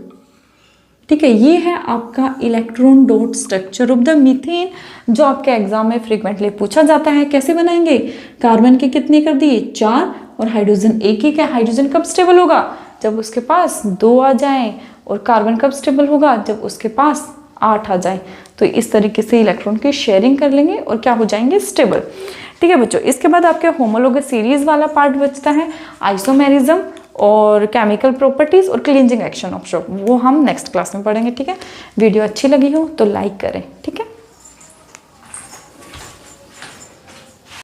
ठीक है, ये है आपका electron dot structure of the methane, जो आपके एग्जाम में फ्रीक्वेंटली पूछा जाता है। कैसे बनाएंगे, कार्बन के कितने कर दिए 4 और हाइड्रोजन 1 है। हाइड्रोजन कब स्टेबल होगा, जब उसके पास 2 आ जाए, और कार्बन कब स्टेबल होगा, जब उसके पास 8 आ जाए। तो इस तरीके से इलेक्ट्रॉन की शेयरिंग कर लेंगे और क्या हो जाएंगे, स्टेबल। ठीक है बच्चों, इसके बाद आपके होमोलोगस सीरीज वाला पार्ट बचता है, आइसोमेरिज्म और केमिकल प्रॉपर्टीज और क्लींजिंग एक्शन ऑफ शॉक, वो हम नेक्स्ट क्लास में पढ़ेंगे। ठीक है, वीडियो अच्छी लगी हो तो लाइक करें। ठीक है।